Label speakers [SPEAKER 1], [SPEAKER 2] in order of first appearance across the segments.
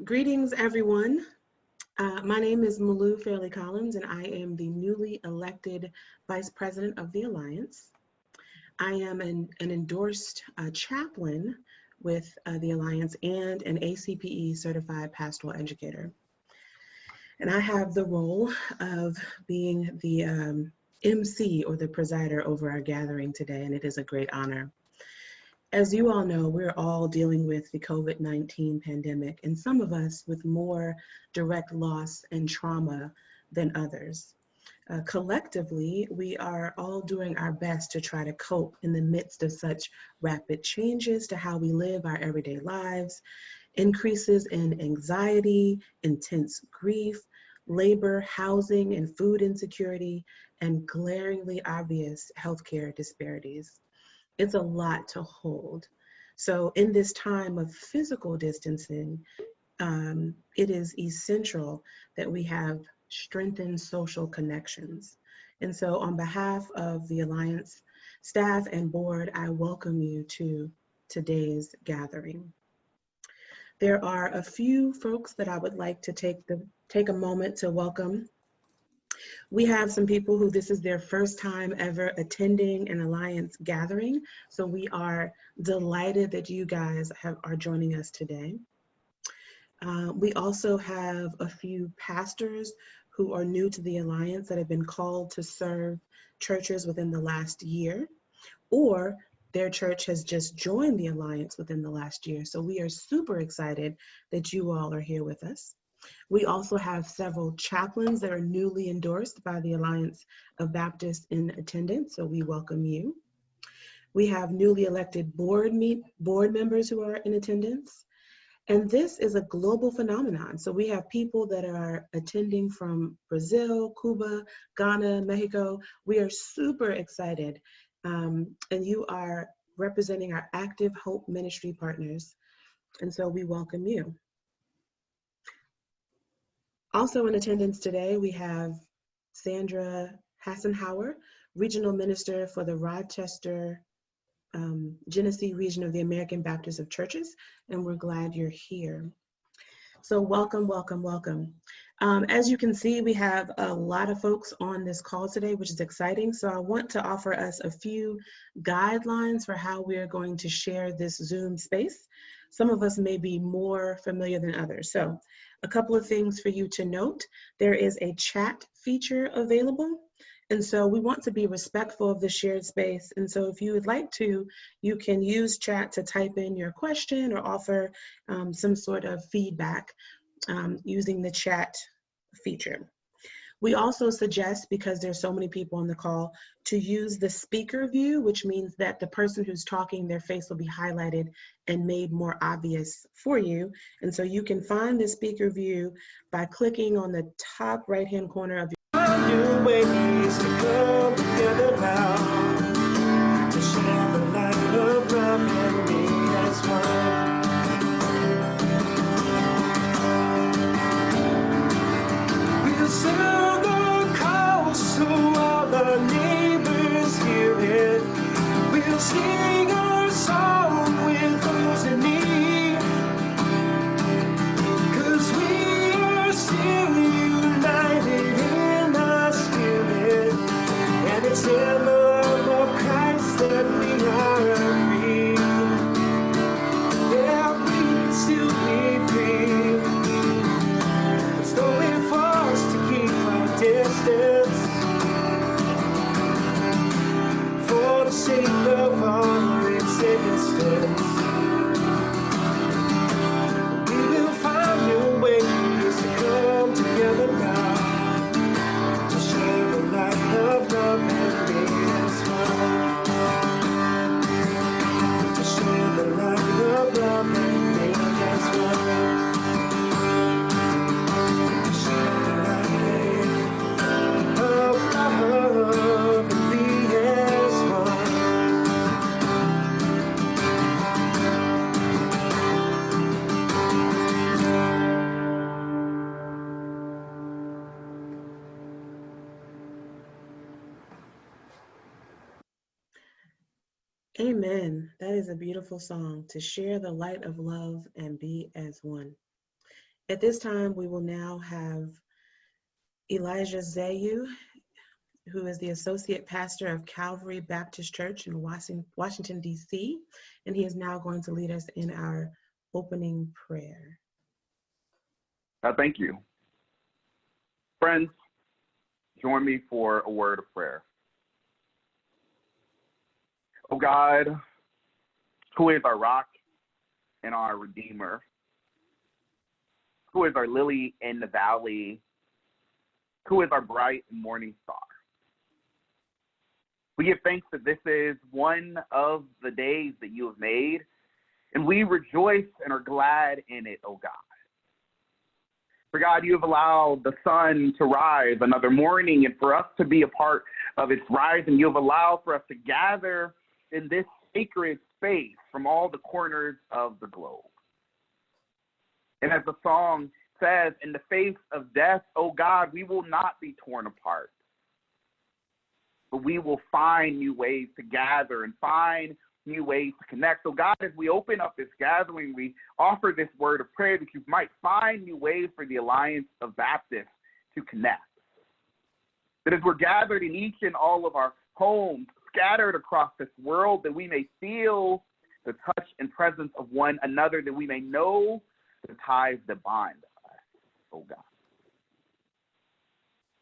[SPEAKER 1] Greetings, everyone. My name is Malou Fairley Collins, and I am the newly elected Vice President of the Alliance. I am an endorsed chaplain with the Alliance and an ACPE certified pastoral educator. And I have the role of being the MC or the presider over our gathering today, and it is a great honor. As you all know, we're all dealing with the COVID-19 pandemic, and some of us with more direct loss and trauma than others. Collectively, we are all doing our best to try to cope in the midst of such rapid changes to how we live our everyday lives, increases in anxiety, intense grief, labor, housing, and food insecurity, and glaringly obvious healthcare disparities. It's a lot to hold. So in this time of physical distancing, it is essential that we have strengthened social connections. And so on behalf of the Alliance staff and board, I welcome you to today's gathering. There are a few folks that I would like to take a moment to welcome. We have some people who this is their first time ever attending an Alliance gathering. So we are delighted that you guys are joining us today. We also have a few pastors who are new to the Alliance that have been called to serve churches within the last year, or their church has just joined the Alliance within the last year. So we are super excited that you all are here with us. We also have several chaplains that are newly endorsed by the Alliance of Baptists in attendance, so we welcome you. We have newly elected board members who are in attendance. And this is a global phenomenon. So we have people that are attending from Brazil, Cuba, Ghana, Mexico. We are super excited. And you are representing our Active Hope Ministry partners. And so we welcome you. Also in attendance today, we have Sandra Hassenhauer, Regional Minister for the Rochester, Genesee region of the American Baptist of Churches, and we're glad you're here. So welcome, welcome, welcome. As you can see, we have a lot of folks on this call today, which is exciting. So I want to offer us a few guidelines for how we are going to share this Zoom space. Some of us may be more familiar than others. So a couple of things for you to note. There is a chat feature available. And so we want to be respectful of the shared space. And so if you would like to, you can use chat to type in your question or offer some sort of feedback using the chat feature. We also suggest, because there's so many people on the call, to use the speaker view, which means that the person who's talking, their face will be highlighted and made more obvious for you. And so you can find the speaker view by clicking on the top right-hand corner of your ways to come together now, to share the light of love and be as one. We'll sound the call so all the neighbors hear it. We'll sing our song with those in need, 'cause we are still united in the Spirit, and it's in the love of Christ that we are free. Yeah, we can still be free. It's no way for us to keep our distance, for the sake of honor and existence. We will find new ways to come together now, to share the light of love and be as one. To share the light of love and be as one. To share the light of love and be as one. Amen. That is a beautiful song, to share the light of love and be as one. At this time, we will now have Elijah Zayu, who is the Associate Pastor of Calvary Baptist Church in Washington, D.C., and he is now going to lead us in our opening prayer.
[SPEAKER 2] Thank you. Friends, join me for a word of prayer. Oh God, who is our rock and our redeemer, who is our lily in the valley, who is our bright morning star. We give thanks that this is one of the days that you have made, and we rejoice and are glad in it, oh God. For God, you have allowed the sun to rise another morning, and for us to be a part of its rising, you have allowed for us to gather in this sacred space from all the corners of the globe. And as the song says, in the face of death, oh God, we will not be torn apart, but we will find new ways to gather and find new ways to connect. So God, as we open up this gathering, we offer this word of prayer that you might find new ways for the Alliance of Baptists to connect. That as we're gathered in each and all of our homes, scattered across this world, that we may feel the touch and presence of one another, that we may know the ties that bind us, oh God.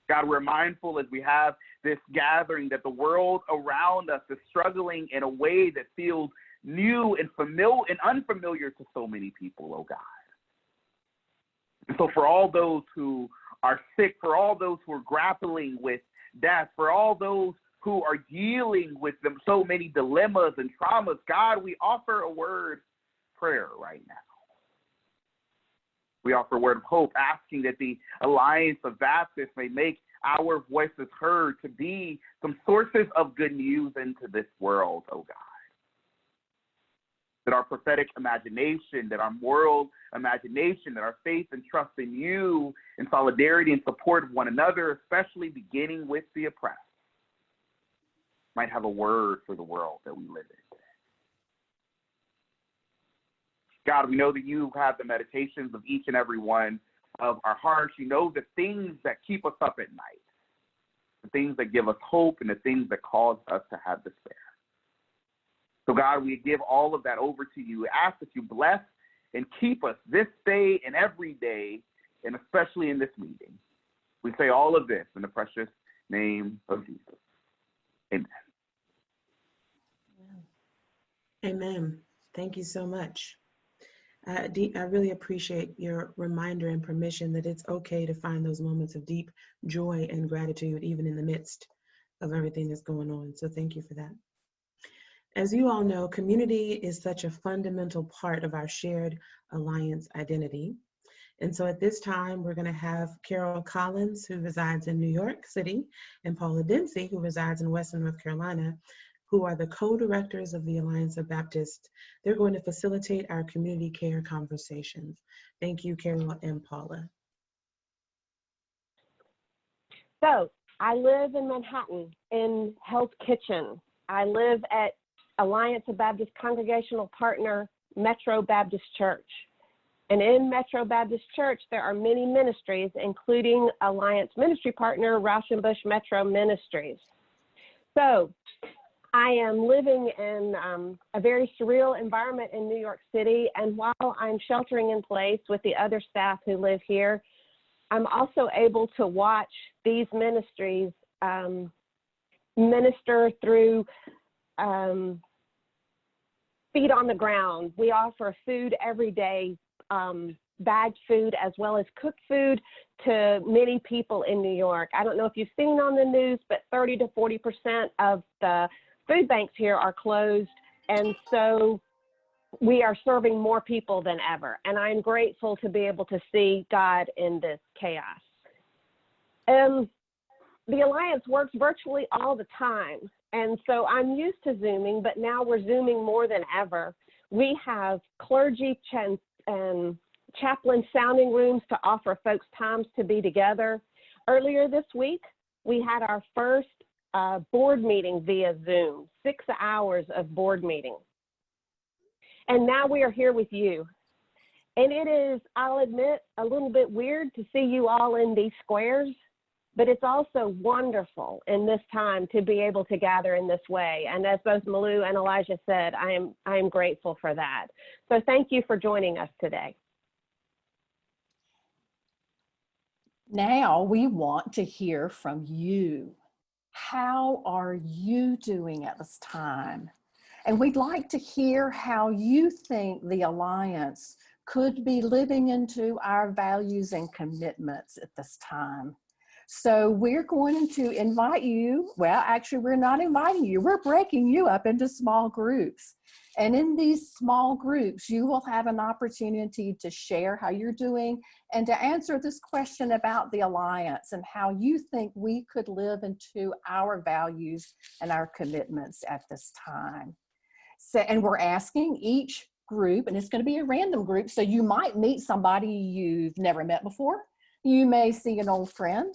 [SPEAKER 2] God, we're mindful as we have this gathering that the world around us is struggling in a way that feels new and familiar and unfamiliar to so many people, oh God. And so for all those who are sick, for all those who are grappling with death, for all those who are dealing with them, so many dilemmas and traumas, God, we offer a word of prayer right now. We offer a word of hope, asking that the Alliance of Baptists may make our voices heard to be some sources of good news into this world, oh God. That our prophetic imagination, that our moral imagination, that our faith and trust in you, in solidarity and support of one another, especially beginning with the oppressed, might have a word for the world that we live in. God, we know that you have the meditations of each and every one of our hearts. You know the things that keep us up at night, the things that give us hope, and the things that cause us to have despair. So God, we give all of that over to you. We ask that you bless and keep us this day and every day, and especially in this meeting. We say all of this in the precious name of Jesus. Amen.
[SPEAKER 1] Amen. Thank you so much. I really appreciate your reminder and permission that it's okay to find those moments of deep joy and gratitude, even in the midst of everything that's going on. So thank you for that. As you all know, community is such a fundamental part of our shared Alliance identity. And so at this time, we're going to have Carol Collins, who resides in New York City, and Paula Dempsey, who resides in Western North Carolina, who are the co-directors of the Alliance of Baptists. They're going to facilitate our community care conversations. Thank you, Carol and Paula.
[SPEAKER 3] So I live in Manhattan in Hell's Kitchen. I live at Alliance of Baptist Congregational Partner, Metro Baptist Church. And in Metro Baptist Church, there are many ministries, including Alliance Ministry Partner, Rauschenbusch Metro Ministries. So I am living in a very surreal environment in New York City, and while I'm sheltering in place with the other staff who live here, I'm also able to watch these ministries minister through feet on the ground. We offer food every day, bagged food as well as cooked food to many people in New York. I don't know if you've seen on the news, but 30 to 40% of the food banks here are closed, and so we are serving more people than ever, and I'm grateful to be able to see God in this chaos. The Alliance works virtually all the time, and so I'm used to Zooming, but now we're Zooming more than ever. We have clergy and chaplain sounding rooms to offer folks times to be together. Earlier this week, we had our first board meeting via Zoom, 6 hours of board meeting. And now we are here with you. And it is, I'll admit, a little bit weird to see you all in these squares, but it's also wonderful in this time to be able to gather in this way. And as both Malou and Elijah said, I am grateful for that. So thank you for joining us today.
[SPEAKER 4] Now we want to hear from you. How are you doing at this time? And we'd like to hear how you think the Alliance could be living into our values and commitments at this time. So we're going to invite you, well, actually we're not inviting you, we're breaking you up into small groups. And in these small groups, you will have an opportunity to share how you're doing and to answer this question about the Alliance and how you think we could live into our values and our commitments at this time. So, and we're asking each group, and it's going to be a random group, so you might meet somebody you've never met before. You may see an old friend,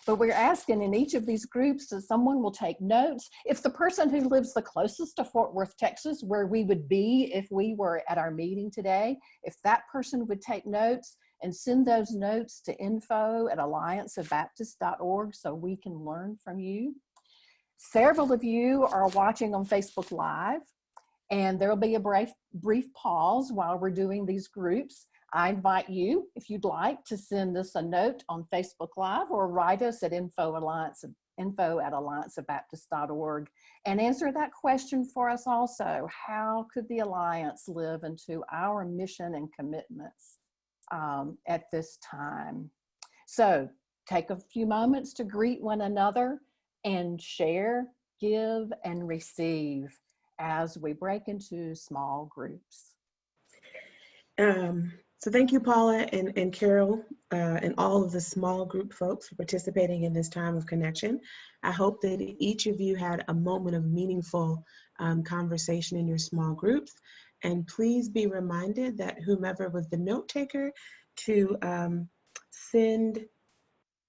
[SPEAKER 4] but we're asking in each of these groups that someone will take notes. If the person who lives the closest to Fort Worth, Texas, where we would be if we were at our meeting today, if that person would take notes and send those notes to info@allianceofbaptist.org so we can learn from you. Several of you are watching on Facebook Live, and there'll be a brief pause while we're doing these groups. I invite you, if you'd like, to send us a note on Facebook Live or write us at info@allianceofbaptist.org and answer that question for us also. How could the Alliance live into our mission and commitments at this time? So take a few moments to greet one another and share, give, and receive as we break into small groups.
[SPEAKER 1] So thank you, Paula and Carol, and all of the small group folks for participating in this time of connection. I hope that each of you had a moment of meaningful conversation in your small groups. And please be reminded that whomever was the note taker to send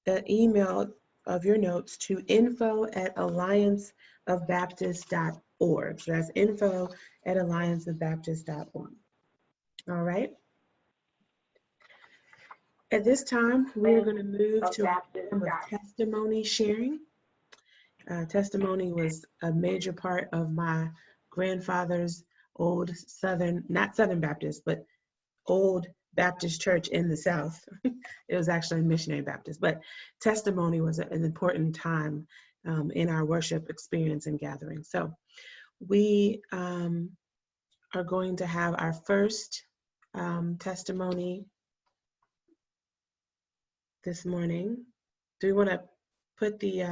[SPEAKER 1] an email of your notes to info@allianceofbaptist.org. So that's info@allianceofbaptist.org. All right. At this time, we're going to move to a time of testimony sharing. Testimony was a major part of my grandfather's old Southern, not Southern Baptist, but old Baptist church in the South. It was actually Missionary Baptist, but testimony was an important time in our worship experience and gathering. So we are going to have our first testimony this morning. Do we want to put the,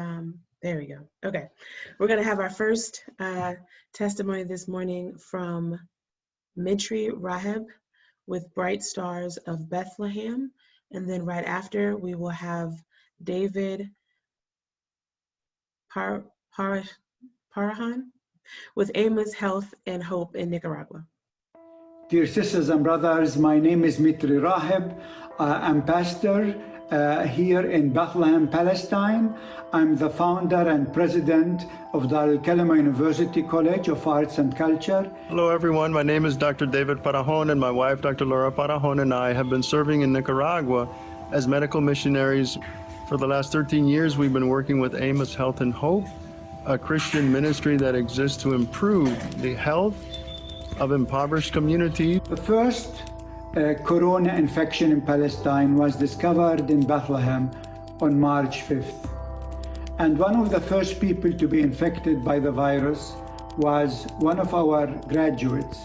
[SPEAKER 1] there we go. Okay. We're going to have our first testimony this morning from Mitri Raheb with Bright Stars of Bethlehem. And then right after, we will have David Parahan with Amos Health and Hope in Nicaragua.
[SPEAKER 5] Dear sisters and brothers, my name is Mitri Raheb. I'm pastor here in Bethlehem, Palestine. I'm the founder and president of the Al-Kalima University College of Arts and Culture.
[SPEAKER 6] Hello everyone, my name is Dr. David Parajon, and my wife Dr. Laura Parajon and I have been serving in Nicaragua as medical missionaries. For the last 13 years we've been working with Amos Health and Hope, a Christian ministry that exists to improve the health of impoverished communities.
[SPEAKER 5] The first corona infection in Palestine was discovered in Bethlehem on March 5th. And one of the first people to be infected by the virus was one of our graduates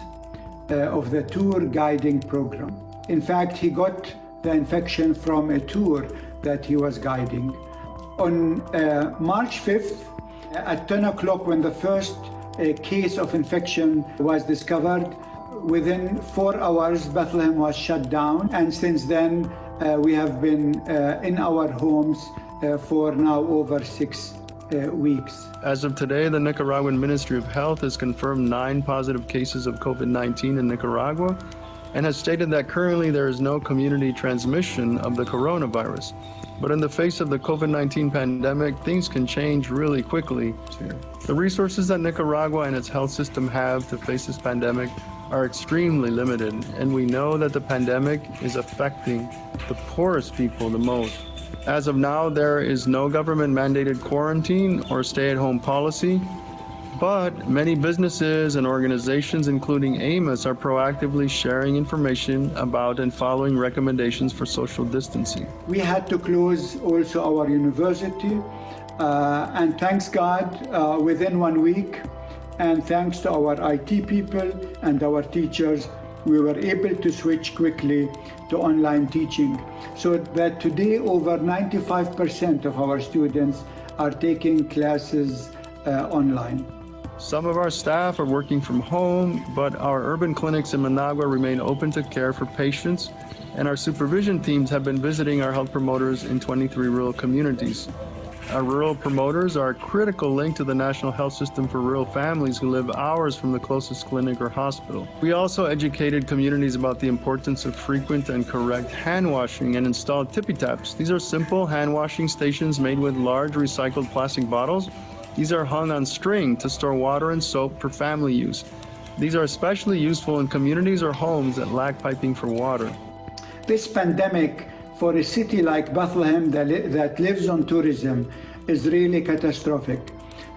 [SPEAKER 5] of the tour guiding program. In fact, he got the infection from a tour that he was guiding. On March 5th, at 10 o'clock, when the first case of infection was discovered, within 4 hours, Bethlehem was shut down. And since then, we have been in our homes for now over 6 weeks.
[SPEAKER 6] As of today, the Nicaraguan Ministry of Health has confirmed 9 positive cases of COVID-19 in Nicaragua and has stated that currently there is no community transmission of the coronavirus. But in the face of the COVID-19 pandemic, things can change really quickly. The resources that Nicaragua and its health system have to face this pandemic are extremely limited, and we know that the pandemic is affecting the poorest people the most. As of now, there is no government-mandated quarantine or stay-at-home policy, but many businesses and organizations, including Amos, are proactively sharing information about and following recommendations for social distancing.
[SPEAKER 5] We had to close also our university, and thanks God, within 1 week, and thanks to our IT people and our teachers, we were able to switch quickly to online teaching. So that today over 95% of our students are taking classes online.
[SPEAKER 6] Some of our staff are working from home, but our urban clinics in Managua remain open to care for patients, and our supervision teams have been visiting our health promoters in 23 rural communities. Our rural promoters are a critical link to the national health system for rural families who live hours from the closest clinic or hospital. We also educated communities about the importance of frequent and correct hand washing and installed tippy taps. These are simple hand washing stations made with large recycled plastic bottles. These are hung on string to store water and soap for family use. These are especially useful in communities or homes that lack piping for water.
[SPEAKER 5] This pandemic, for a city like Bethlehem that lives on tourism, is really catastrophic,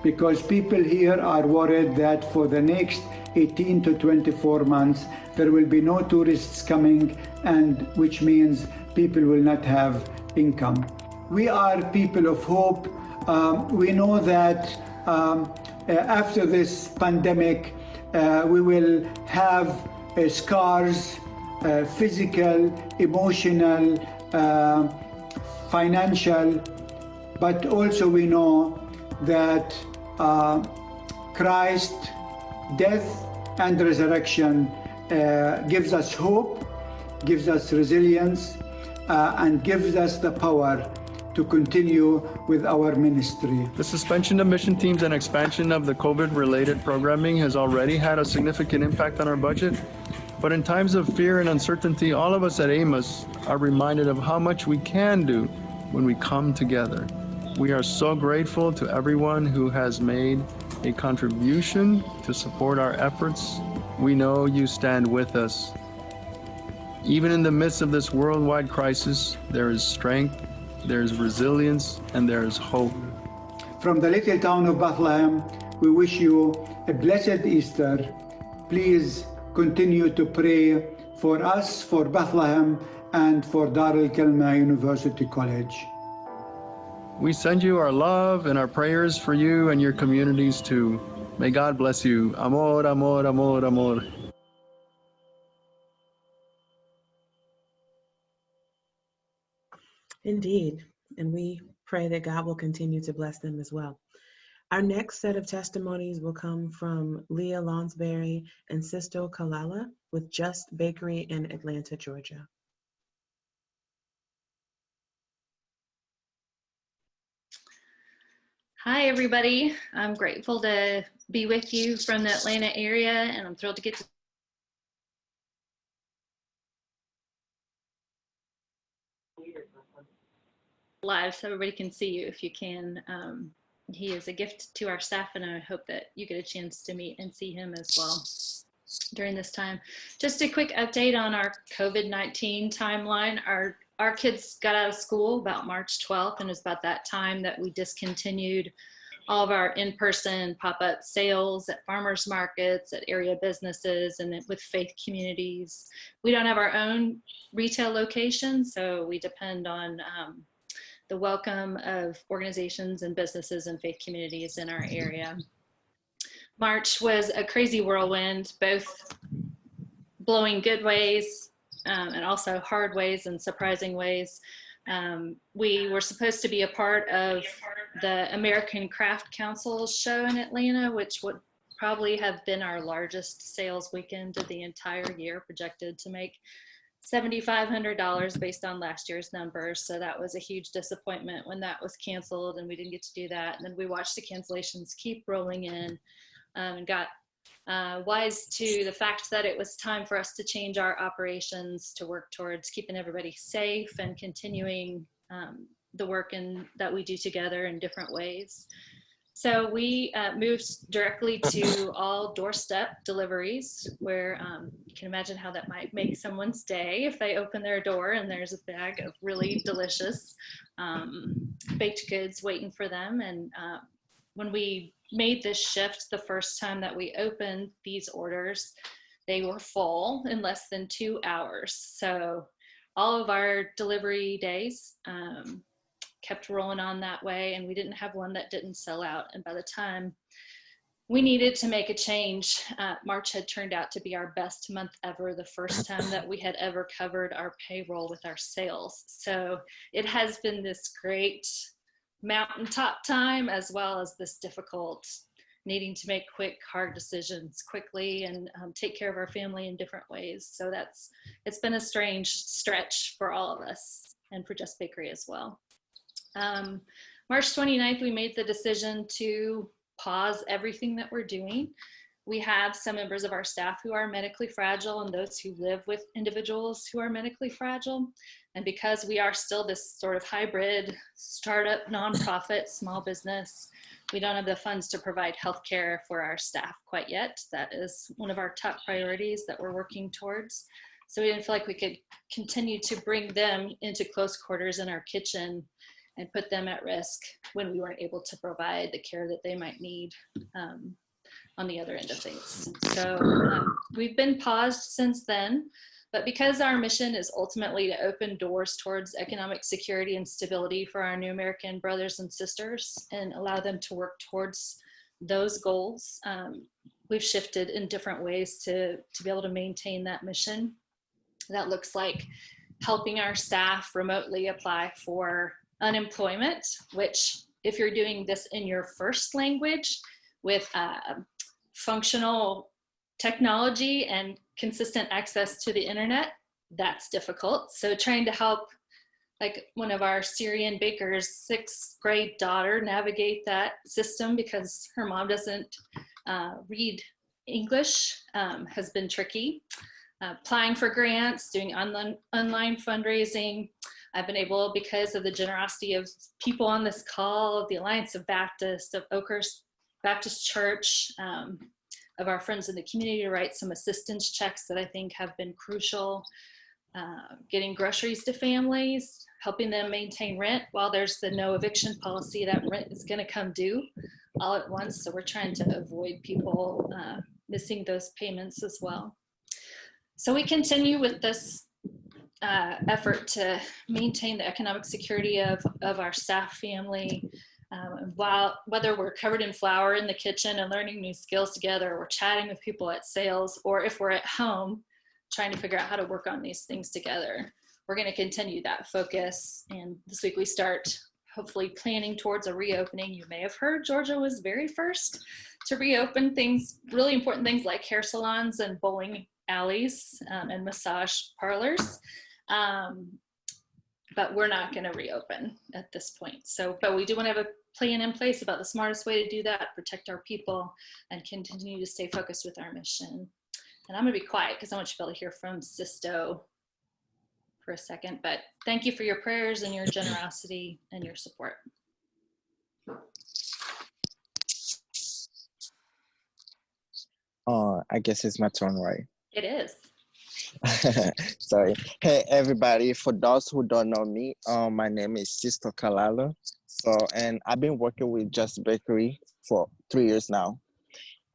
[SPEAKER 5] because people here are worried that for the next 18 to 24 months there will be no tourists coming, and which means people will not have income. We are people of hope. We know that after this pandemic we will have scars, physical, emotional, financial, but also we know that Christ, death and resurrection gives us hope, gives us resilience, and gives us the power to continue with our ministry.
[SPEAKER 6] The suspension of mission teams and expansion of the COVID-related programming has already had a significant impact on our budget. But in times of fear and uncertainty, all of us at Amos are reminded of how much we can do when we come together. We are so grateful to everyone who has made a contribution to support our efforts. We know you stand with us. Even in the midst of this worldwide crisis, there is strength, there is resilience, and there is hope.
[SPEAKER 5] From the little town of Bethlehem, we wish you a blessed Easter. Please continue to pray for us, for Bethlehem, and for Dar el-Kalma University College.
[SPEAKER 6] We send you our love and our prayers for you and your communities too. May God bless you. Amor, amor, amor, amor.
[SPEAKER 1] Indeed, and we pray that God will continue to bless them as well. Our next set of testimonies will come from Leah Lonsberry and Sisto Kalala with Just Bakery in Atlanta, Georgia.
[SPEAKER 7] Hi, everybody. I'm grateful to be with you from the Atlanta area, and I'm thrilled to get to live so everybody can see you if you can. He is a gift to our staff, and I hope that you get a chance to meet and see him as well during this time. Just a quick update on our COVID-19 timeline. Our kids got out of school about March 12th, and it was about that time that we discontinued all of our in-person pop-up sales at farmers markets, at area businesses, and with faith communities. We don't have our own retail location, so we depend on the welcome of organizations and businesses and faith communities in our area. March was a crazy whirlwind, both blowing good ways and also hard ways and surprising ways. We were supposed to be a part of the American Craft Council show in Atlanta, which would probably have been our largest sales weekend of the entire year, projected to make $7,500 based on last year's numbers. So that was a huge disappointment when that was canceled and we didn't get to do that. And then we watched the cancellations keep rolling in and got wise to the fact that it was time for us to change our operations to work towards keeping everybody safe and continuing the work that we do together in different ways. So we moved directly to all doorstep deliveries, where you can imagine how that might make someone's day if they open their door and there's a bag of really delicious baked goods waiting for them. And when we made this shift the first time that we opened these orders, they were full in less than 2 hours. So all of our delivery days kept rolling on that way, and we didn't have one that didn't sell out. And by the time we needed to make a change, March had turned out to be our best month ever, the first time that we had ever covered our payroll with our sales. So it has been this great mountaintop time, as well as this difficult needing to make quick, hard decisions quickly and take care of our family in different ways. So it's been a strange stretch for all of us, and for Just Bakery as well. March 29th, we made the decision to pause everything that we're doing. We have some members of our staff who are medically fragile and those who live with individuals who are medically fragile. And because we are still this sort of hybrid startup, nonprofit, small business, we don't have the funds to provide healthcare for our staff quite yet. That is one of our top priorities that we're working towards. So we didn't feel like we could continue to bring them into close quarters in our kitchen and put them at risk when we weren't able to provide the care that they might need on the other end of things. So we've been paused since then, but because our mission is ultimately to open doors towards economic security and stability for our New American brothers and sisters and allow them to work towards those goals, we've shifted in different ways to be able to maintain that mission. That looks like helping our staff remotely apply for unemployment, which if you're doing this in your first language with functional technology and consistent access to the internet, that's difficult. So trying to help like one of our Syrian bakers' 6th grade daughter navigate that system because her mom doesn't read English has been tricky. Applying for grants, doing online fundraising. I've been able, because of the generosity of people on this call, the Alliance of Baptists, of Oakhurst Baptist Church, of our friends in the community, to write some assistance checks that I think have been crucial. Getting groceries to families, helping them maintain rent while there's the no eviction policy. That rent is going to come due all at once. So we're trying to avoid people missing those payments as well. So we continue with this effort to maintain the economic security of our staff family, while whether we're covered in flour in the kitchen and learning new skills together, or we're chatting with people at sales, or if we're at home trying to figure out how to work on these things together. We're going to continue that focus, and this week we start hopefully planning towards a reopening. You may have heard Georgia was very first to reopen things, really important things like hair salons and bowling alleys and massage parlors. But we're not going to reopen at this point. So, but we do want to have a plan in place about the smartest way to do that, protect our people, and continue to stay focused with our mission. And I'm going to be quiet because I want you to be able to hear from Sisto for a second. But thank you for your prayers and your generosity and your support.
[SPEAKER 8] I guess it's my turn, right?
[SPEAKER 7] It is.
[SPEAKER 8] Sorry. Hey, everybody. For those who don't know me, my name is Sisto Kalala. And I've been working with Just Bakery for 3 years now.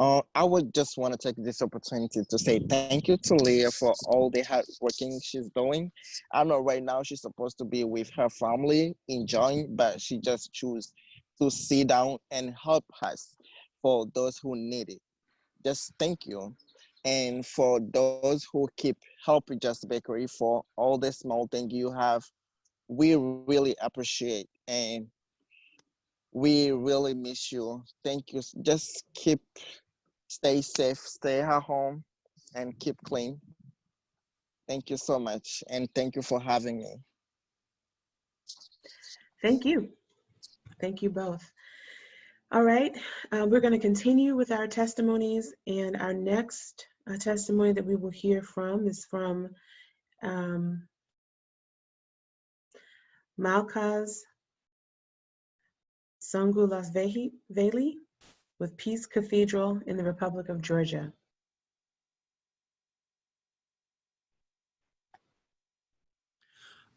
[SPEAKER 8] I would just want to take this opportunity to say thank you to Leah for all the hard working she's doing. I know right now she's supposed to be with her family enjoying, but she just chose to sit down and help us for those who need it. Just thank you. And for those who keep helping Just Bakery for all the small things you have, we really appreciate and we really miss you. Thank you. Just stay safe, stay at home, and keep clean. Thank you so much. And thank you for having me.
[SPEAKER 1] Thank you. Thank you both. All right, we're going to continue with our testimonies, and our next testimony that we will hear from is from Malkaz Sangulas Valley with Peace Cathedral in the Republic of Georgia.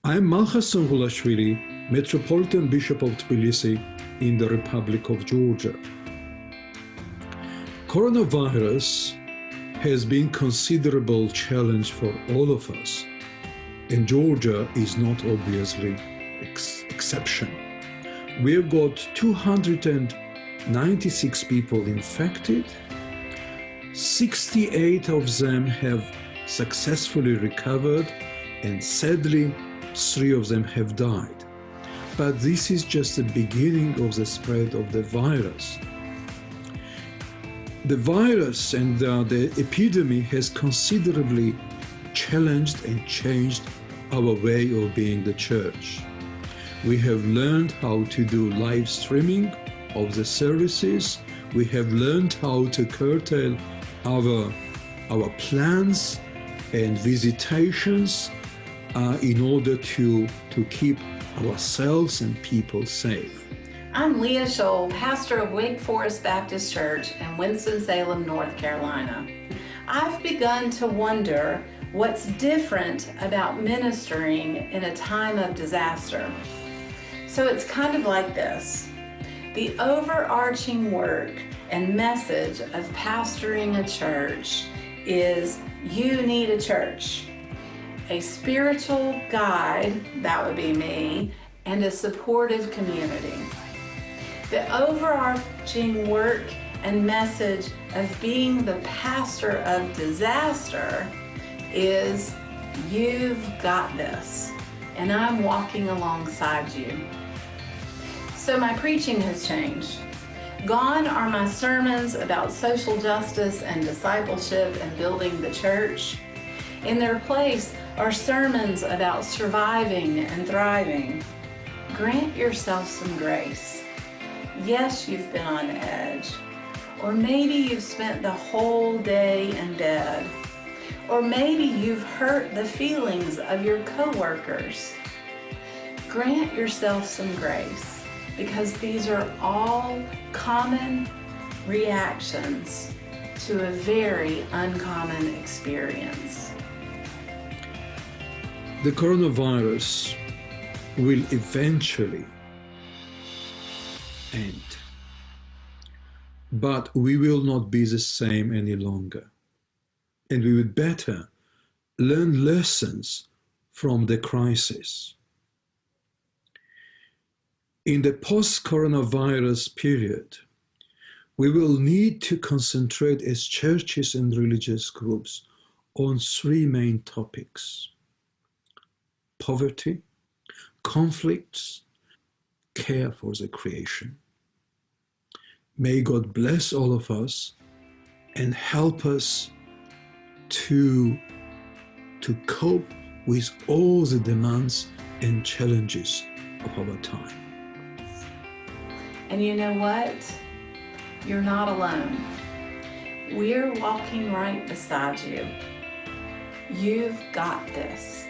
[SPEAKER 9] I am Malcha Sangulashvili, Metropolitan Bishop of Tbilisi in the Republic of Georgia. Coronavirus has been a considerable challenge for all of us, and Georgia is not obviously exception. We have got 296 people infected. 68 of them have successfully recovered, and sadly, 3 of them have died. But this is just the beginning of the spread of the virus. The virus and the epidemic has considerably challenged and changed our way of being the church. We have learned how to do live streaming of the services. We have learned how to curtail our plans and visitations in order to keep ourselves and people safe.
[SPEAKER 10] I'm Leah Scholl, pastor of Wake Forest Baptist Church in Winston-Salem, North Carolina. I've begun to wonder what's different about ministering in a time of disaster. So it's kind of like this. The overarching work and message of pastoring a church is you need a church. A spiritual guide, that would be me, and a supportive community. The overarching work and message of being the pastor of disaster is you've got this, and I'm walking alongside you. So my preaching has changed. Gone are my sermons about social justice and discipleship and building the church. In their place are sermons about surviving and thriving. Grant yourself some grace. Yes, you've been on edge. Or maybe you've spent the whole day in bed. Or maybe you've hurt the feelings of your coworkers. Grant yourself some grace, because these are all common reactions to a very uncommon experience.
[SPEAKER 9] The coronavirus will eventually end, but we will not be the same any longer. And we would better learn lessons from the crisis. In the post-coronavirus period, we will need to concentrate as churches and religious groups on 3 main topics: poverty, conflicts, care for the creation. May God bless all of us and help us to cope with all the demands and challenges of our time.
[SPEAKER 10] And you know what? You're not alone. We're walking right beside you. You've got this.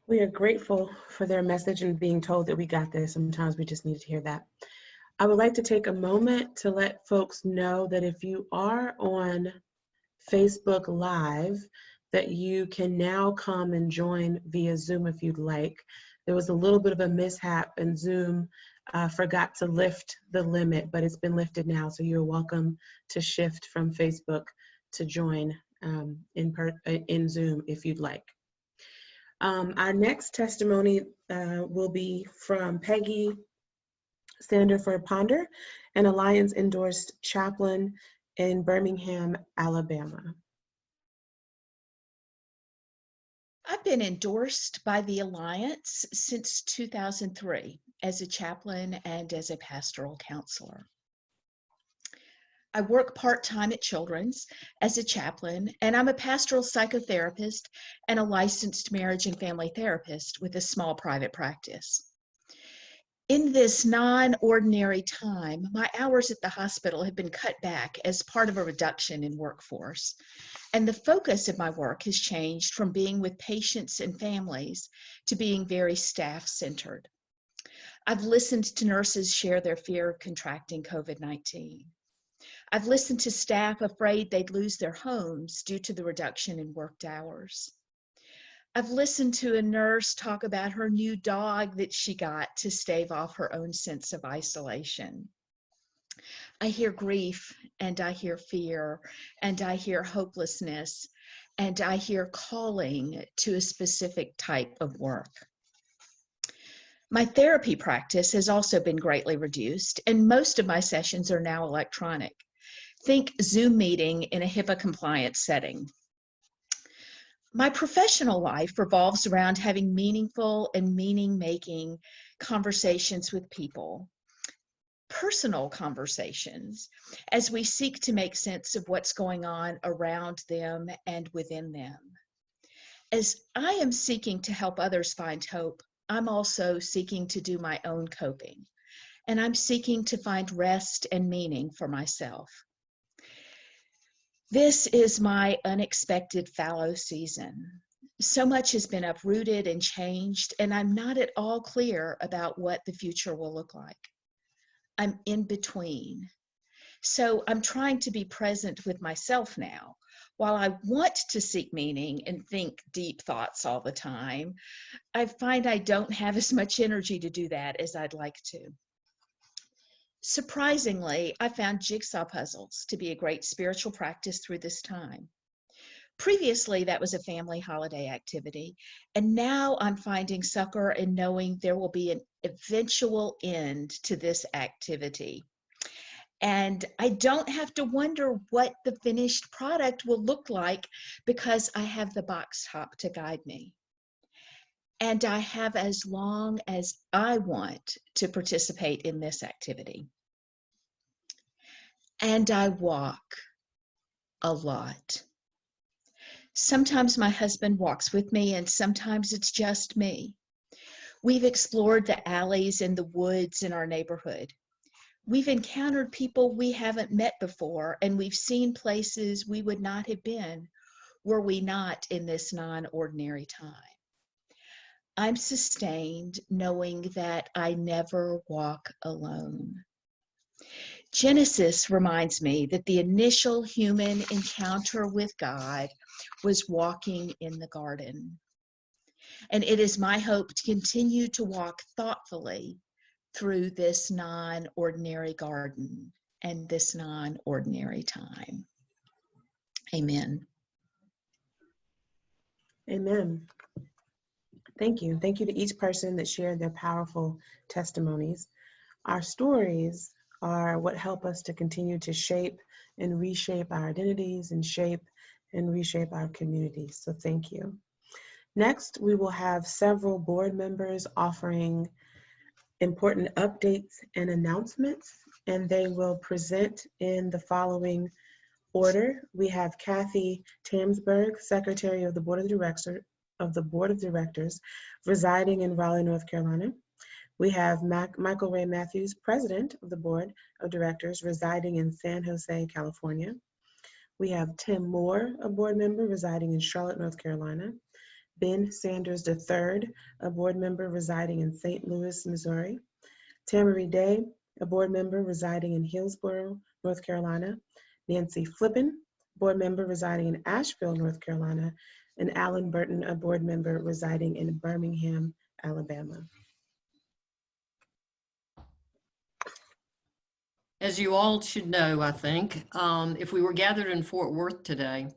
[SPEAKER 1] We are grateful for their message and being told that we got this. Sometimes we just need to hear that. I would like to take a moment to let folks know that if you are on Facebook Live, that you can now come and join via Zoom if you'd like. There was a little bit of a mishap and Zoom forgot to lift the limit, but it's been lifted now, so you're welcome to shift from Facebook to join in Zoom if you'd like. Our next testimony will be from Peggy Sanderford Ponder, an Alliance-endorsed chaplain in Birmingham, Alabama.
[SPEAKER 11] I've been endorsed by the Alliance since 2003 as a chaplain and as a pastoral counselor. I work part-time at Children's as a chaplain, and I'm a pastoral psychotherapist and a licensed marriage and family therapist with a small private practice. In this non-ordinary time, my hours at the hospital have been cut back as part of a reduction in workforce. And the focus of my work has changed from being with patients and families to being very staff-centered. I've listened to nurses share their fear of contracting COVID-19. I've listened to staff afraid they'd lose their homes due to the reduction in worked hours. I've listened to a nurse talk about her new dog that she got to stave off her own sense of isolation. I hear grief, and I hear fear, and I hear hopelessness, and I hear calling to a specific type of work. My therapy practice has also been greatly reduced, and most of my sessions are now electronic. Think Zoom meeting in a HIPAA compliant setting. My professional life revolves around having meaningful and meaning-making conversations with people, personal conversations, as we seek to make sense of what's going on around them and within them. As I am seeking to help others find hope, I'm also seeking to do my own coping, and I'm seeking to find rest and meaning for myself. This is my unexpected fallow season. So much has been uprooted and changed, and I'm not at all clear about what the future will look like. I'm in between. So I'm trying to be present with myself now. While I want to seek meaning and think deep thoughts all the time, I find I don't have as much energy to do that as I'd like to. Surprisingly, I found jigsaw puzzles to be a great spiritual practice through this time. Previously, that was a family holiday activity, and now I'm finding succor in knowing there will be an eventual end to this activity. And I don't have to wonder what the finished product will look like because I have the box top to guide me. And I have as long as I want to participate in this activity. And I walk a lot. Sometimes my husband walks with me, and sometimes it's just me. We've explored the alleys and the woods in our neighborhood. We've encountered people we haven't met before, and we've seen places we would not have been were we not in this non-ordinary time. I'm sustained knowing that I never walk alone. Genesis reminds me that the initial human encounter with God was walking in the garden. And it is my hope to continue to walk thoughtfully through this non-ordinary garden and this non-ordinary time. Amen.
[SPEAKER 1] Amen. Thank you. Thank you to each person that shared their powerful testimonies. Our stories are what help us to continue to shape and reshape our identities and shape and reshape our communities. So thank you. Next, we will have several board members offering important updates and announcements, and they will present in the following order. We have Kathy Tamsberg, Secretary of the Board of Directors, residing in Raleigh, North Carolina. We have Michael Ray Matthews, President of the Board of Directors, residing in San Jose, California. We have Tim Moore, a board member residing in Charlotte, North Carolina. Ben Sanders III, a board member residing in St. Louis, Missouri. Tamara Day, a board member residing in Hillsborough, North Carolina. Nancy Flippen, board member residing in Asheville, North Carolina. And Alan Burton, a board member residing in Birmingham, Alabama.
[SPEAKER 12] As you all should know, I think, if we were gathered in Fort Worth today,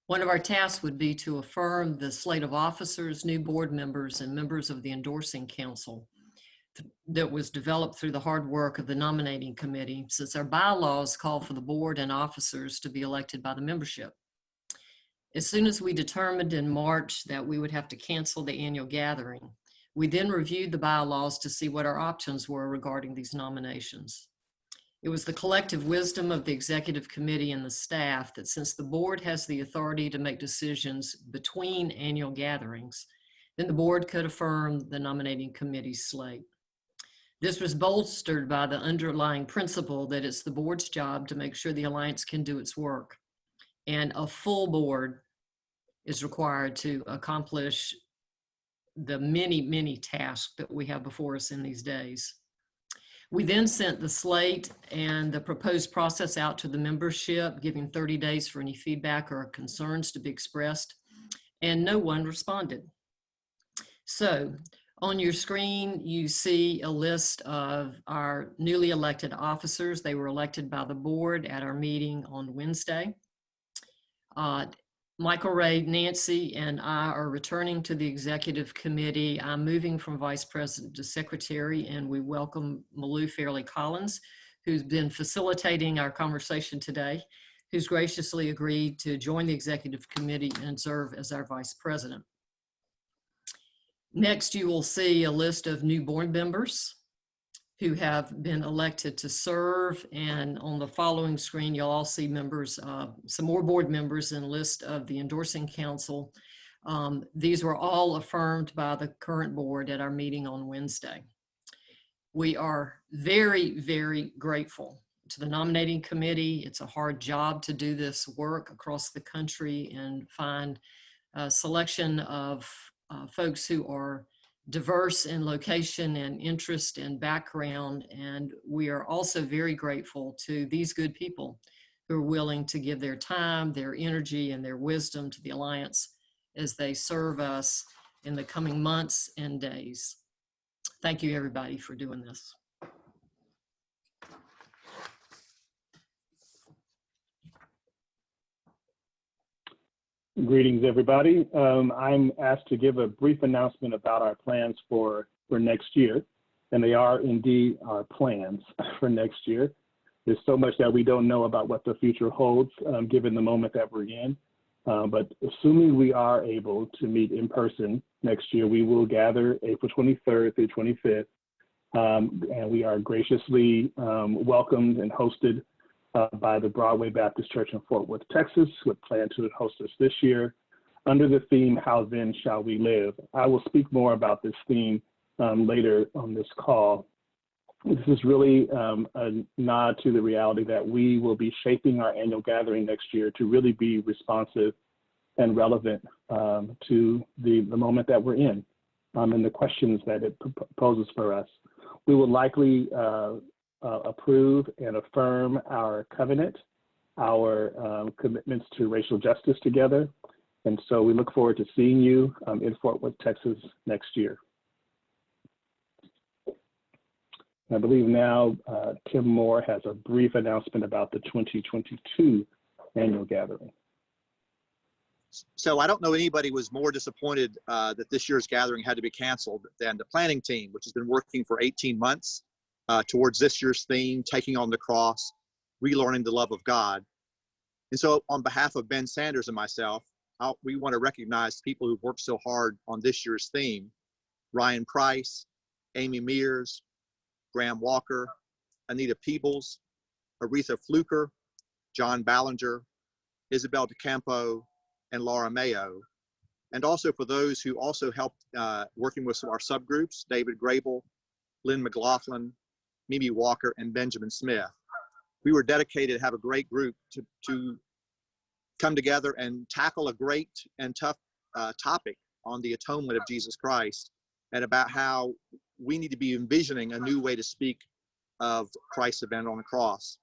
[SPEAKER 12] one of our tasks would be to affirm the slate of officers, new board members, and members of the endorsing council that was developed through the hard work of the nominating committee, since our bylaws call for the board and officers to be elected by the membership. As soon as we determined in March that we would have to cancel the annual gathering, we then reviewed the bylaws to see what our options were regarding these nominations. It was the collective wisdom of the executive committee and the staff that since the board has the authority to make decisions between annual gatherings, then the board could affirm the nominating committee's slate. This was bolstered by the underlying principle that it's the board's job to make sure the Alliance can do its work. And a full board is required to accomplish the many, many tasks that we have before us in these days. We then sent the slate and the proposed process out to the membership, giving 30 days for any feedback or concerns to be expressed, and no one responded. So on your screen, you see a list of our newly elected officers. They were elected by the board at our meeting on Wednesday. Michael Ray, Nancy, and I are returning to the executive committee. I'm moving from vice president to secretary, and we welcome Malou Fairley Collins, who's been facilitating our conversation today, who's graciously agreed to join the executive committee and serve as our vice president. Next, you will see a list of new board members who have been elected to serve. And on the following screen, you'll all see members, some more board members and list of the endorsing council. These were all affirmed by the current board at our meeting on Wednesday. We are very, very grateful to the nominating committee. It's a hard job to do this work across the country and find a selection of folks who are diverse in location and interest and background. And we are also very grateful to these good people who are willing to give their time, their energy, and their wisdom to the Alliance as they serve us in the coming months and days. Thank you, everybody, for doing this.
[SPEAKER 13] Greetings, everybody. I'm asked to give a brief announcement about our plans for next year, and they are indeed our plans for next year. There's so much that we don't know about what the future holds, given the moment that we're in. But assuming we are able to meet in person next year, we will gather April 23rd through 25th, and we are graciously welcomed and hosted by the Broadway Baptist Church in Fort Worth, Texas, with plan to host us this year under the theme, How Then Shall We Live? I will speak more about this theme later on this call. This is really a nod to the reality that we will be shaping our annual gathering next year to really be responsive and relevant to the moment that we're in and the questions that it poses for us. We will likely approve and affirm our covenant, our commitments to racial justice together. And so we look forward to seeing you in Fort Worth, Texas next year. I believe now Tim Moore has a brief announcement about the 2022 annual gathering.
[SPEAKER 14] So I don't know anybody was more disappointed that this year's gathering had to be canceled than the planning team, which has been working for 18 months towards this year's theme, taking on the cross, relearning the love of God. And so on behalf of Ben Sanders and myself, we want to recognize people who've worked so hard on this year's theme: Ryan Price, Amy Mears, Graham Walker, Anita Peebles, Aretha Fluker, John Ballinger, Isabel DeCampo, and Laura Mayo. And also for those who also helped working with our subgroups, David Grable, Lynn McLaughlin, Mimi Walker, and Benjamin Smith. We were dedicated to have a great group to come together and tackle a great and tough topic on the atonement of Jesus Christ, and about how we need to be envisioning a new way to speak of Christ's event on the cross.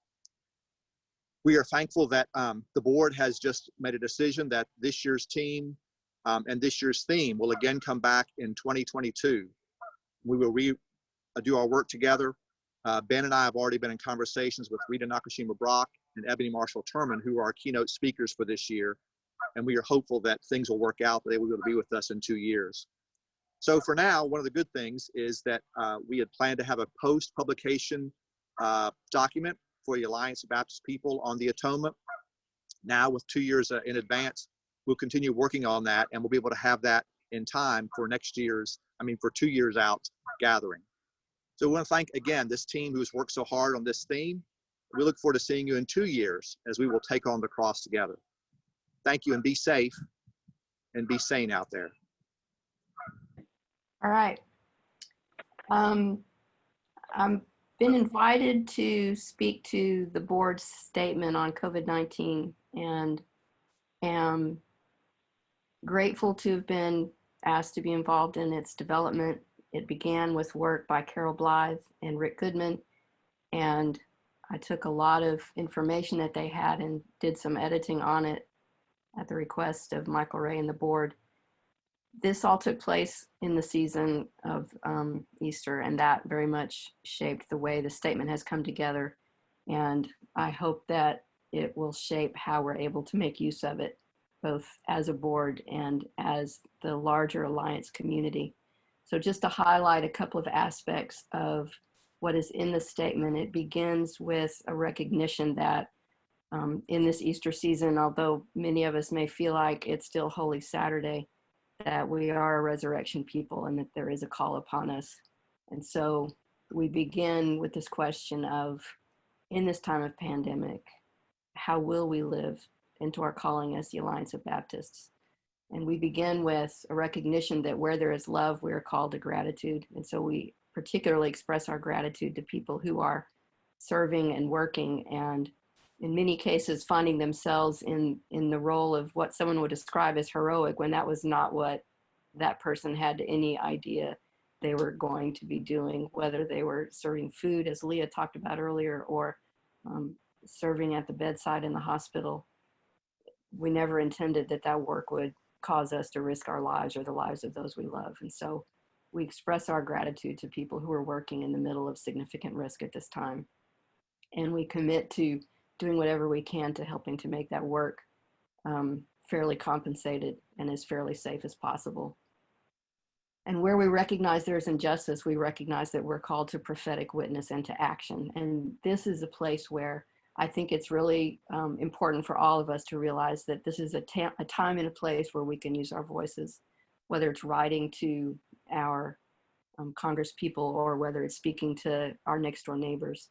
[SPEAKER 14] We are thankful that the board has just made a decision that this year's team and this year's theme will again come back in 2022. We will do our work together. Ben and I have already been in conversations with Rita Nakashima Brock and Ebony Marshall Turman, who are our keynote speakers for this year. And we are hopeful that things will work out, that they will be able to be with us in 2 years. So for now, one of the good things is that we had planned to have a post-publication document for the Alliance of Baptist People on the atonement. Now with 2 years in advance, we'll continue working on that, and we'll be able to have that in time for for 2 years out gathering. So we want to thank again this team who's worked so hard on this theme. We look forward to seeing you in 2 years as we will take on the cross together. Thank you, and be safe and be sane out there.
[SPEAKER 15] All right. I've been invited to speak to the board's statement on COVID-19 and am grateful to have been asked to be involved in its development. It began with work by Carol Blythe and Rick Goodman, and I took a lot of information that they had and did some editing on it at the request of Michael Ray and the board. This all took place in the season of Easter, and that very much shaped the way the statement has come together. And I hope that it will shape how we're able to make use of it, both as a board and as the larger Alliance community. So just to highlight a couple of aspects of what is in the statement, it begins with a recognition that in this Easter season, although many of us may feel like it's still Holy Saturday, that we are a resurrection people and that there is a call upon us. And so we begin with this question of, in this time of pandemic, how will we live into our calling as the Alliance of Baptists? And we begin with a recognition that where there is love, we are called to gratitude. And so we particularly express our gratitude to people who are serving and working, and in many cases finding themselves in the role of what someone would describe as heroic, when that was not what that person had any idea they were going to be doing, whether they were serving food, as Leah talked about earlier, or serving at the bedside in the hospital. We never intended that that work would cause us to risk our lives or the lives of those we love. And so we express our gratitude to people who are working in the middle of significant risk at this time. And we commit to doing whatever we can to helping to make that work fairly compensated and as fairly safe as possible. And where we recognize there's injustice, we recognize that we're called to prophetic witness and to action. And this is a place where I think it's really important for all of us to realize that this is a time and a place where we can use our voices, whether it's writing to our Congress people or whether it's speaking to our next door neighbors,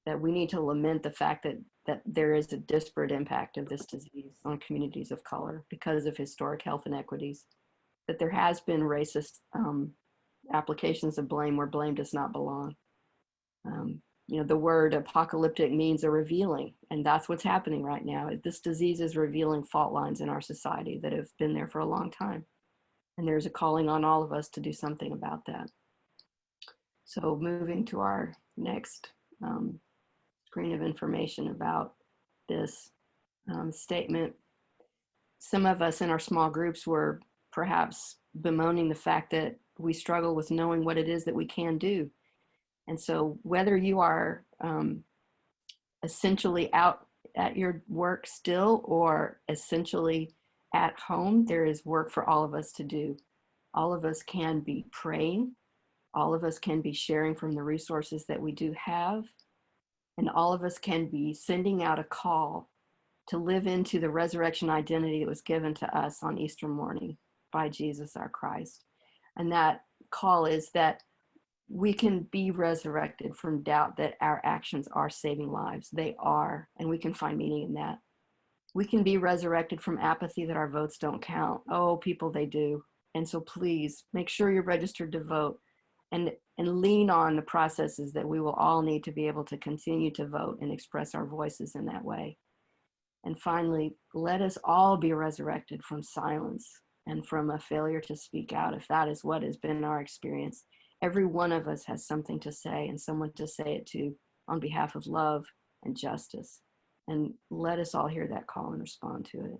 [SPEAKER 15] that we need to lament the fact that there is a disparate impact of this disease on communities of color because of historic health inequities, that there has been racist applications of blame where blame does not belong. You know, the word apocalyptic means a revealing, and that's what's happening right now. This disease is revealing fault lines in our society that have been there for a long time. And there's a calling on all of us to do something about that. So moving to our next screen of information about this statement. Some of us in our small groups were perhaps bemoaning the fact that we struggle with knowing what it is that we can do. And so whether you are essentially out at your work still or essentially at home, there is work for all of us to do. All of us can be praying. All of us can be sharing from the resources that we do have. And all of us can be sending out a call to live into the resurrection identity that was given to us on Easter morning by Jesus our Christ. And that call is that we can be resurrected from doubt that our actions are saving lives. They are, and we can find meaning in that. We can be resurrected from apathy that our votes don't count. Oh, people, they do. And so please make sure you're registered to vote and lean on the processes that we will all need to be able to continue to vote and express our voices in that way. And finally, let us all be resurrected from silence and from a failure to speak out, if that is what has been our experience. Every one of us has something to say and someone to say it to on behalf of love and justice. And let us all hear that call and respond to it.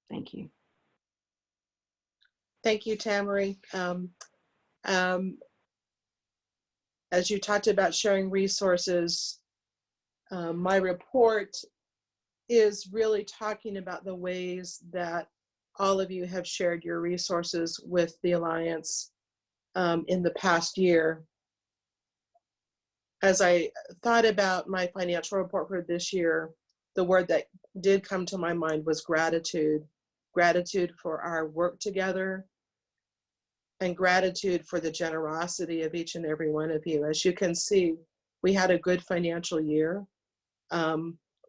[SPEAKER 15] Thank you.
[SPEAKER 1] Thank you, Tamara. As you talked about sharing resources, my report is really talking about the ways that all of you have shared your resources with the Alliance in the past year. As I thought about my financial report for this year, the word that did come to my mind was gratitude. Gratitude for our work together, and gratitude for the generosity of each and every one of you. As you can see, we had a good financial year.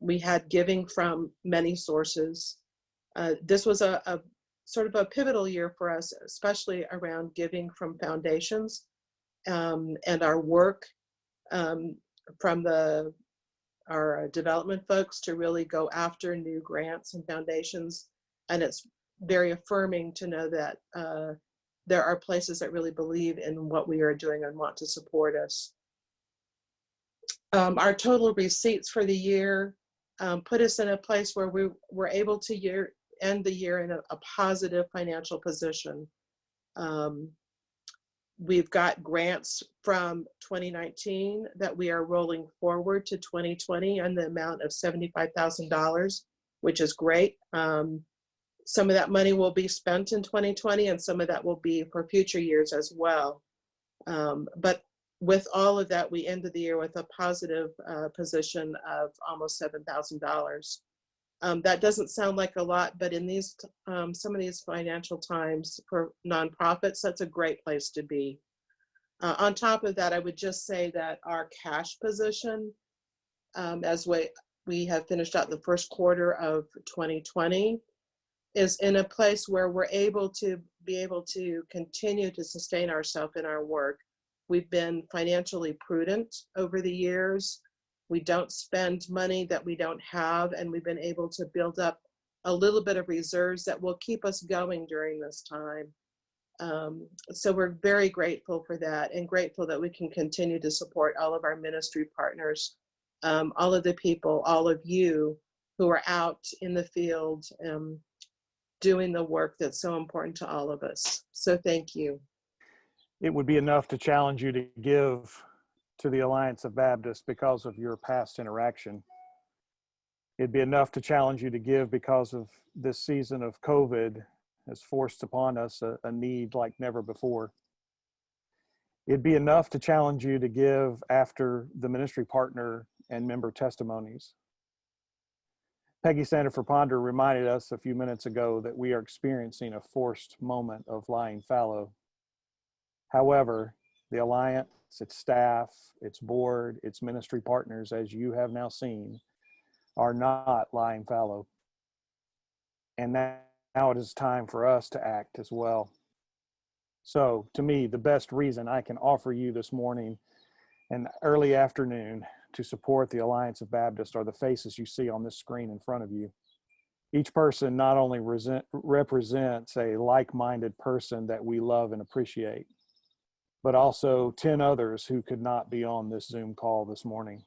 [SPEAKER 1] We had giving from many sources. This was a sort of a pivotal year for us, especially around giving from foundations and our work
[SPEAKER 16] from our development folks to really go after new grants and foundations. And it's very affirming to know that there are places that really believe in what we are doing and want to support us. Our total receipts for the year put us in a place where we were able to end the year in a positive financial position. We've got grants from 2019 that we are rolling forward to 2020 in the amount of $75,000, which is great. Some of that money will be spent in 2020 and some of that will be for future years as well. But with all of that, we ended the year with a positive position of almost $7,000. That doesn't sound like a lot, but in these some of these financial times for nonprofits, that's a great place to be. On top of that, I would just say that our cash position, as we have finished out the first quarter of 2020, is in a place where we're able to continue to sustain ourselves in our work. We've been financially prudent over the years. We don't spend money that we don't have, and we've been able to build up a little bit of reserves that will keep us going during this time. So we're very grateful for that, and grateful that we can continue to support all of our ministry partners, all of the people, all of you who are out in the field doing the work that's so important to all of us. So thank you.
[SPEAKER 17] It would be enough to challenge you to give to the Alliance of Baptists because of your past interaction. It'd be enough to challenge you to give because of this season of COVID has forced upon us a need like never before. It'd be enough to challenge you to give after the ministry partner and member testimonies. Peggy Sandifer Ponder reminded us a few minutes ago that we are experiencing a forced moment of lying fallow. However, the Alliance, its staff, its board, its ministry partners, as you have now seen, are not lying fallow. And now it is time for us to act as well. So to me, the best reason I can offer you this morning and early afternoon to support the Alliance of Baptists are the faces you see on this screen in front of you. Each person not only represents a like-minded person that we love and appreciate, but also 10 others who could not be on this Zoom call this morning,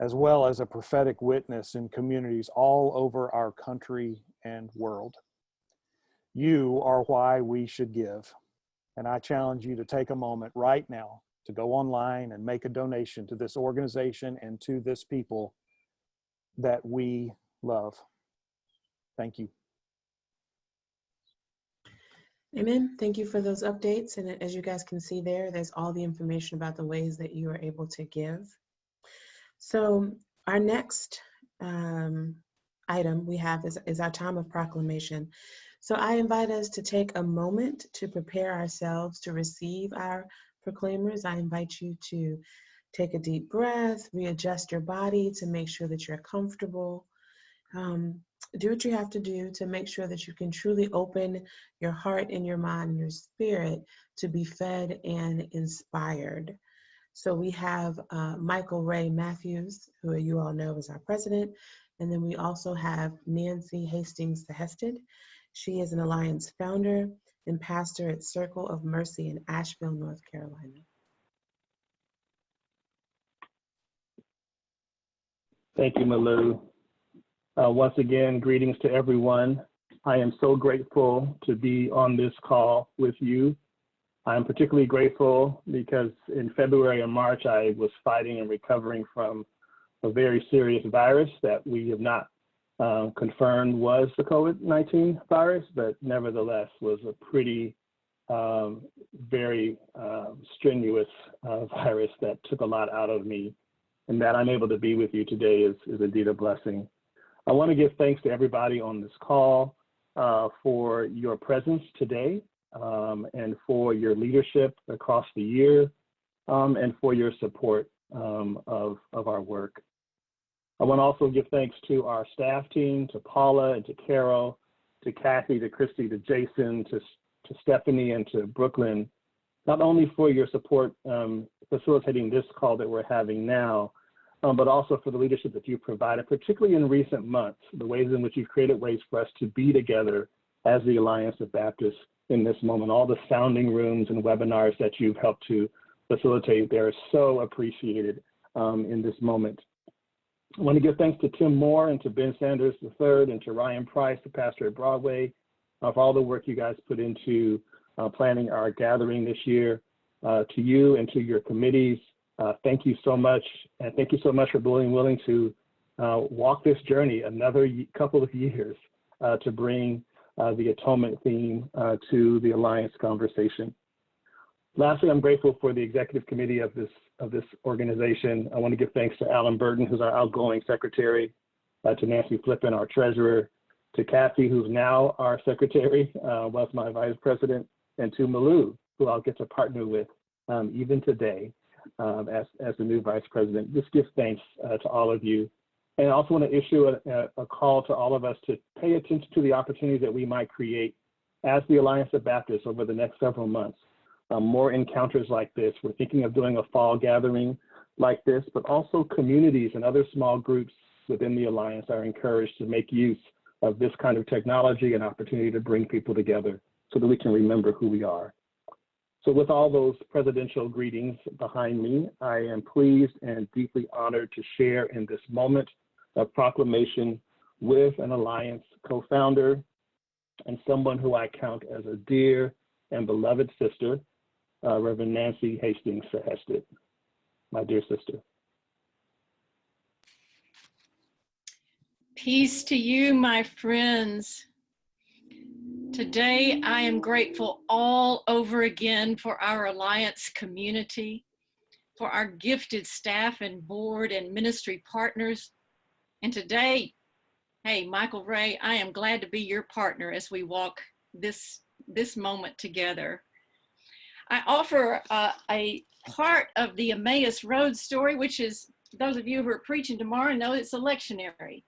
[SPEAKER 17] as well as a prophetic witness in communities all over our country and world. You are why we should give. And I challenge you to take a moment right now to go online and make a donation to this organization and to this people that we love. Thank you.
[SPEAKER 1] Amen. Thank you for those updates. And as you guys can see there's all the information about the ways that you are able to give. So our next item we have is our time of proclamation. So I invite us to take a moment to prepare ourselves to receive our proclaimers. I invite you to take a deep breath, readjust your body to make sure that you're comfortable. Do what you have to do to make sure that you can truly open your heart and your mind and your spirit to be fed and inspired. So we have Michael Ray Matthews, who you all know is our president. And then we also have Nancy Hastings Hested. She is an Alliance founder and pastor at Circle of Mercy in Asheville, North Carolina.
[SPEAKER 13] Thank you, Malou. Once again, greetings to everyone. I am so grateful to be on this call with you. I'm particularly grateful because in February and March, I was fighting and recovering from a very serious virus that we have not confirmed was the COVID-19 virus, but nevertheless was a pretty very strenuous virus that took a lot out of me. And that I'm able to be with you today is indeed a blessing. I want to give thanks to everybody on this call for your presence today and for your leadership across the year and for your support of our work. I want to also give thanks to our staff team, to Paula and to Carol, to Kathy, to Christy, to Jason, to Stephanie, and to Brooklyn, not only for your support facilitating this call that we're having now, but also for the leadership that you've provided, particularly in recent months, the ways in which you've created ways for us to be together as the Alliance of Baptists in this moment. All the sounding rooms and webinars that you've helped to facilitate, they're so appreciated in this moment. I want to give thanks to Tim Moore and to Ben Sanders III and to Ryan Price, the pastor at Broadway, for all the work you guys put into planning our gathering this year. To you and to your committees, thank you so much. And thank you so much for being willing to walk this journey another couple of years to bring the atonement theme to the Alliance conversation. Lastly, I'm grateful for the executive committee of this organization. I want to give thanks to Alan Burton, who's our outgoing secretary, to Nancy Flippin, our treasurer, to Kathy, who's now our secretary, was my vice president, and to Malou, who I'll get to partner with even today as the new vice president. Just give thanks to all of you. And I also want to issue a call to all of us to pay attention to the opportunities that we might create as the Alliance of Baptists over the next several months. More encounters like this. We're thinking of doing a fall gathering like this, but also communities and other small groups within the Alliance are encouraged to make use of this kind of technology and opportunity to bring people together so that we can remember who we are. So with all those presidential greetings behind me, I am pleased and deeply honored to share in this moment of proclamation with an Alliance co-founder and someone who I count as a dear and beloved sister, Reverend Nancy Hastings Sehested, my dear sister.
[SPEAKER 18] Peace to you, my friends. Today, I am grateful all over again for our Alliance community, for our gifted staff and board and ministry partners. And today, hey, Michael Ray, I am glad to be your partner as we walk this moment together. I offer a part of the Emmaus Road story, which is, those of you who are preaching tomorrow know it's a lectionary.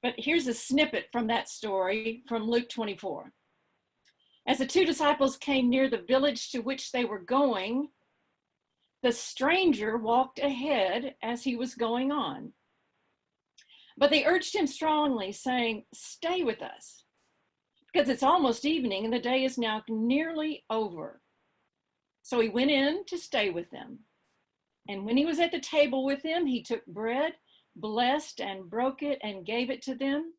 [SPEAKER 18] But here's a snippet from that story from Luke 24. As the two disciples came near the village to which they were going, the stranger walked ahead as he was going on. But they urged him strongly, saying, "Stay with us, because it's almost evening and the day is now nearly over." So he went in to stay with them. And when he was at the table with them, he took bread, blessed and broke it and gave it to them.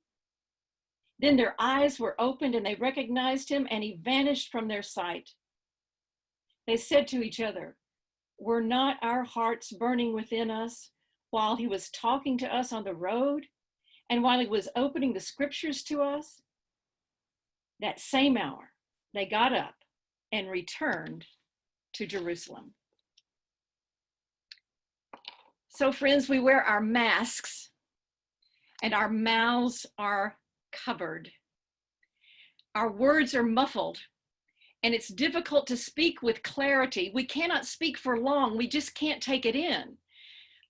[SPEAKER 18] Then their eyes were opened and they recognized him, and he vanished from their sight. They said to each other, "Were not our hearts burning within us while he was talking to us on the road and while he was opening the scriptures to us?" That same hour, they got up and returned to Jerusalem. So friends, we wear our masks and our mouths are covered. Our words are muffled and it's difficult to speak with clarity. We cannot speak for long. We just can't take it in.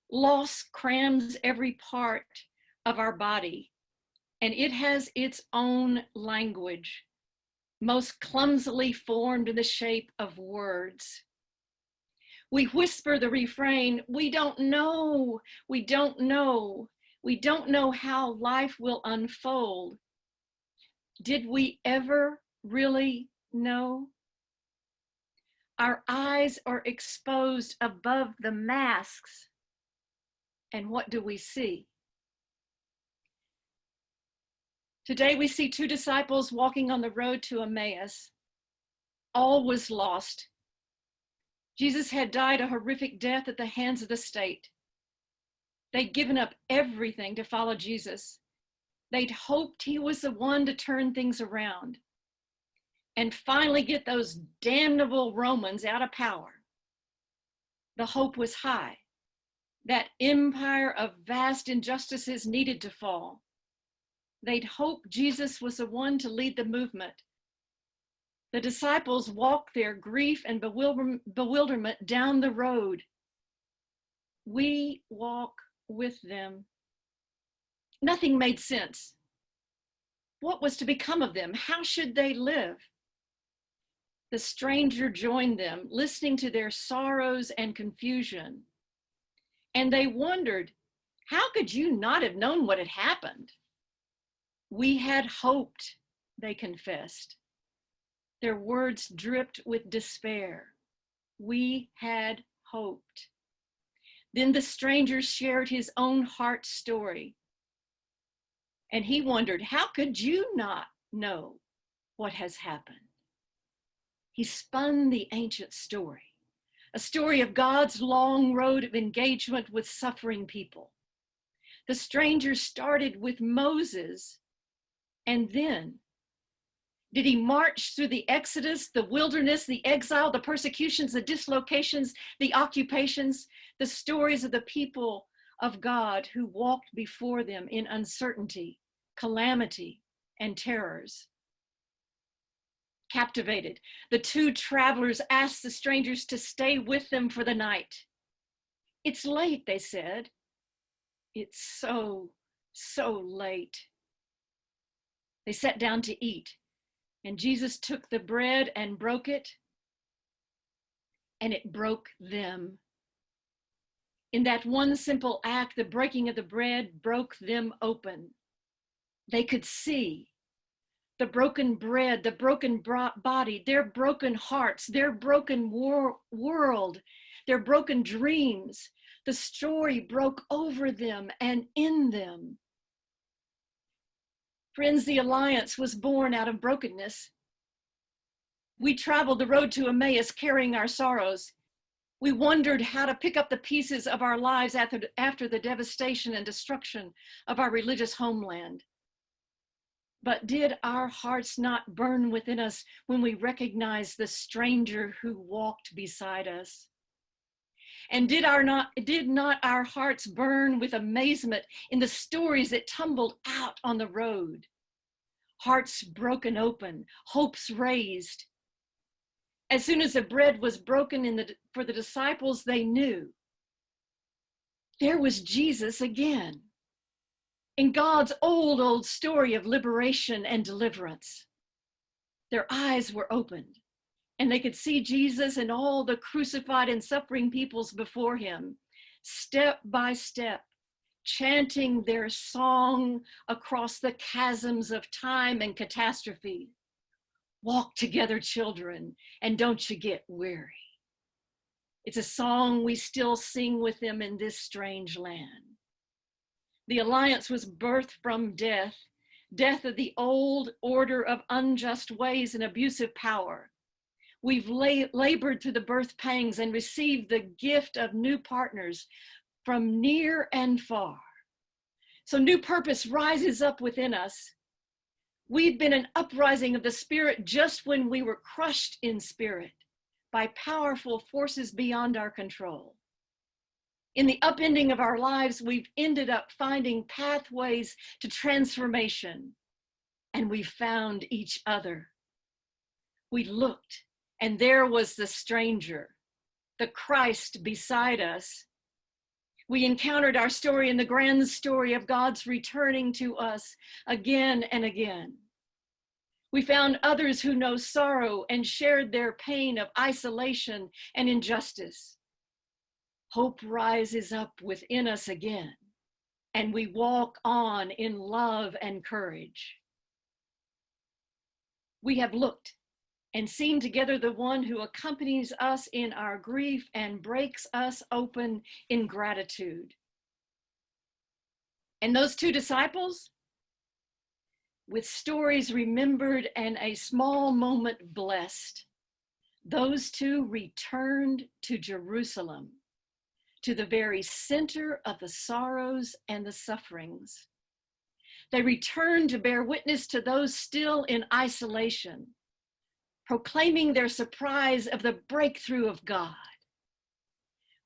[SPEAKER 18] Loss crams every part of our body and it has its own language, most clumsily formed in the shape of words. We whisper the refrain, "We don't know, we don't know, we don't know how life will unfold." Did we ever really know? Our eyes are exposed above the masks, and what do we see? Today we see two disciples walking on the road to Emmaus. All was lost. Jesus had died a horrific death at the hands of the state. They'd given up everything to follow Jesus. They'd hoped he was the one to turn things around and finally get those damnable Romans out of power. The hope was high. That empire of vast injustices needed to fall. They'd hoped Jesus was the one to lead the movement. The disciples walked their grief and bewilderment down the road. We walk with them. Nothing made sense. What was to become of them? How should they live? The stranger joined them, listening to their sorrows and confusion. And they wondered, how could you not have known what had happened? We had hoped, they confessed. Their words dripped with despair. We had hoped. Then the stranger shared his own heart story. And he wondered, how could you not know what has happened? He spun the ancient story, a story of God's long road of engagement with suffering people. The stranger started with Moses, and then did he march through the Exodus, the wilderness, the exile, the persecutions, the dislocations, the occupations, the stories of the people of God who walked before them in uncertainty, calamity, and terrors. Captivated, the two travelers asked the strangers to stay with them for the night. It's late, they said. It's so late. They sat down to eat, and Jesus took the bread and broke it, and it broke them. In that one simple act, the breaking of the bread broke them open. They could see the broken bread, the broken body, their broken hearts, their broken world, their broken dreams. The story broke over them and in them. Friends, the Alliance was born out of brokenness. We traveled the road to Emmaus carrying our sorrows. We wondered how to pick up the pieces of our lives after the devastation and destruction of our religious homeland. But did our hearts not burn within us when we recognized the stranger who walked beside us? And did not our hearts burn with amazement in the stories that tumbled out on the road? Hearts broken open, hopes raised. As soon as the bread was broken for the disciples, they knew there was Jesus again. In God's old story of liberation and deliverance, their eyes were opened and they could see Jesus and all the crucified and suffering peoples before him, step by step, chanting their song across the chasms of time and catastrophe. Walk together, children, and don't you get weary. It's a song we still sing with them in this strange land. The Alliance was birthed from death, death of the old order of unjust ways and abusive power. We've labored through the birth pangs and received the gift of new partners from near and far. So new purpose rises up within us. We've been an uprising of the spirit just when we were crushed in spirit by powerful forces beyond our control. In the upending of our lives, we've ended up finding pathways to transformation, and we found each other. We looked, and there was the stranger, the Christ beside us. We encountered our story in the grand story of God's returning to us again and again. We found others who know sorrow and shared their pain of isolation and injustice. Hope rises up within us again, and we walk on in love and courage. We have looked and seen together the one who accompanies us in our grief and breaks us open in gratitude. And those two disciples, with stories remembered and a small moment blessed, those two returned to Jerusalem, to the very center of the sorrows and the sufferings. They returned to bear witness to those still in isolation, proclaiming their surprise of the breakthrough of God.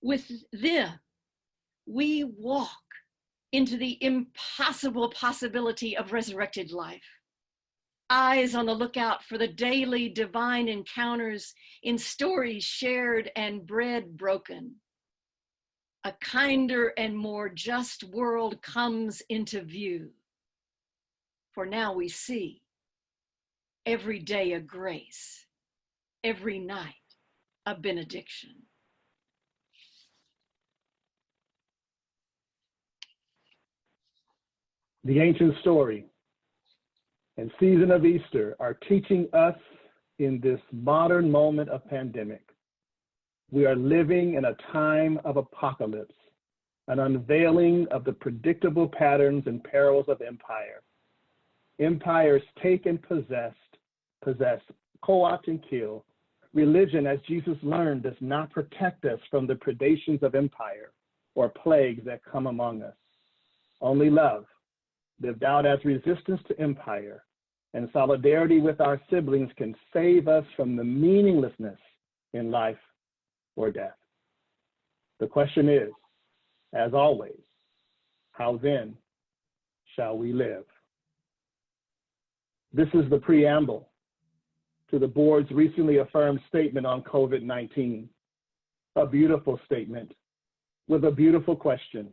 [SPEAKER 18] With them, we walk into the impossible possibility of resurrected life. Eyes on the lookout for the daily divine encounters in stories shared and bread broken. A kinder and more just world comes into view. For now we see every day a grace, every night a benediction.
[SPEAKER 13] The ancient story and season of Easter are teaching us in this modern moment of pandemic. We are living in a time of apocalypse, an unveiling of the predictable patterns and perils of empire. Empires take and possess, co-opt and kill. Religion, as Jesus learned, does not protect us from the predations of empire or plagues that come among us. Only love, lived out as resistance to empire and solidarity with our siblings, can save us from the meaninglessness in life or death. The question is, as always, how then shall we live? This is the preamble to the board's recently affirmed statement on COVID-19. A beautiful statement with a beautiful question,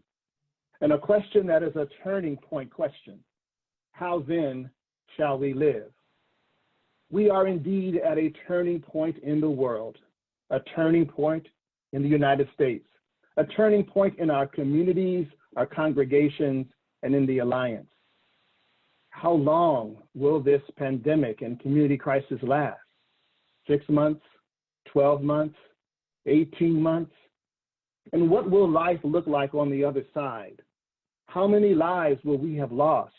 [SPEAKER 13] and a question that is a turning point question. How then shall we live? We are indeed at a turning point in the world, a turning point in the United States, a turning point in our communities, our congregations, and in the Alliance. How long will this pandemic and community crisis last? 6 months, 12 months, 18 months? And what will life look like on the other side? How many lives will we have lost?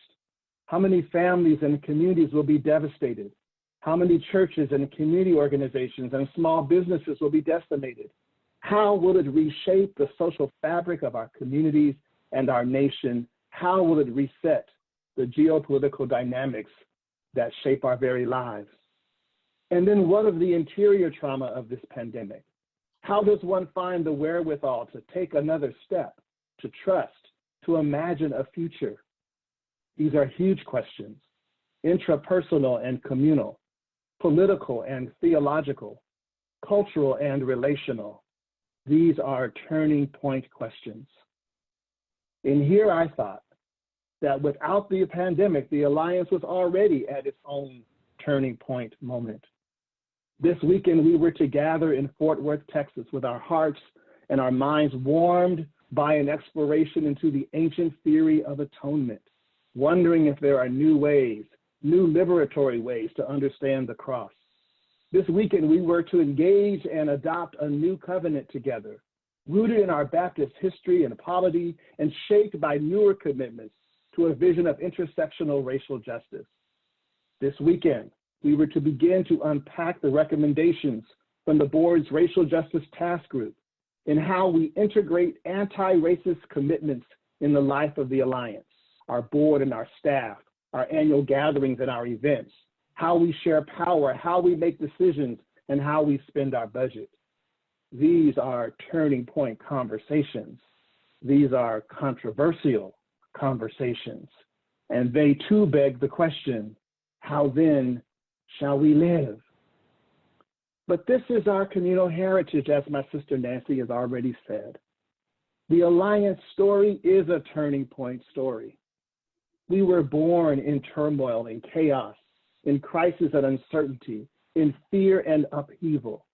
[SPEAKER 13] How many families and communities will be devastated? How many churches and community organizations and small businesses will be decimated? How will it reshape the social fabric of our communities and our nation? How will it reset the geopolitical dynamics that shape our very lives? And then what of the interior trauma of this pandemic? How does one find the wherewithal to take another step, to trust, to imagine a future? These are huge questions, intrapersonal and communal, political and theological, cultural and relational. These are turning point questions. And here I thought that without the pandemic, the Alliance was already at its own turning point moment. This weekend, we were to gather in Fort Worth, Texas, with our hearts and our minds warmed by an exploration into the ancient theory of atonement, wondering if there are new ways, new liberatory ways to understand the cross. This weekend, we were to engage and adopt a new covenant together, rooted in our Baptist history and polity and shaped by newer commitments to a vision of intersectional racial justice. This weekend, we were to begin to unpack the recommendations from the board's Racial Justice Task Group in how we integrate anti-racist commitments in the life of the Alliance, our board and our staff, our annual gatherings and our events, how we share power, how we make decisions, and how we spend our budget. These are turning point conversations. These are controversial conversations. And they too beg the question, how then shall we live? But this is our communal heritage, as my sister Nancy has already said. The Alliance story is a turning point story. We were born in turmoil and chaos, in crisis and uncertainty, in fear and upheaval.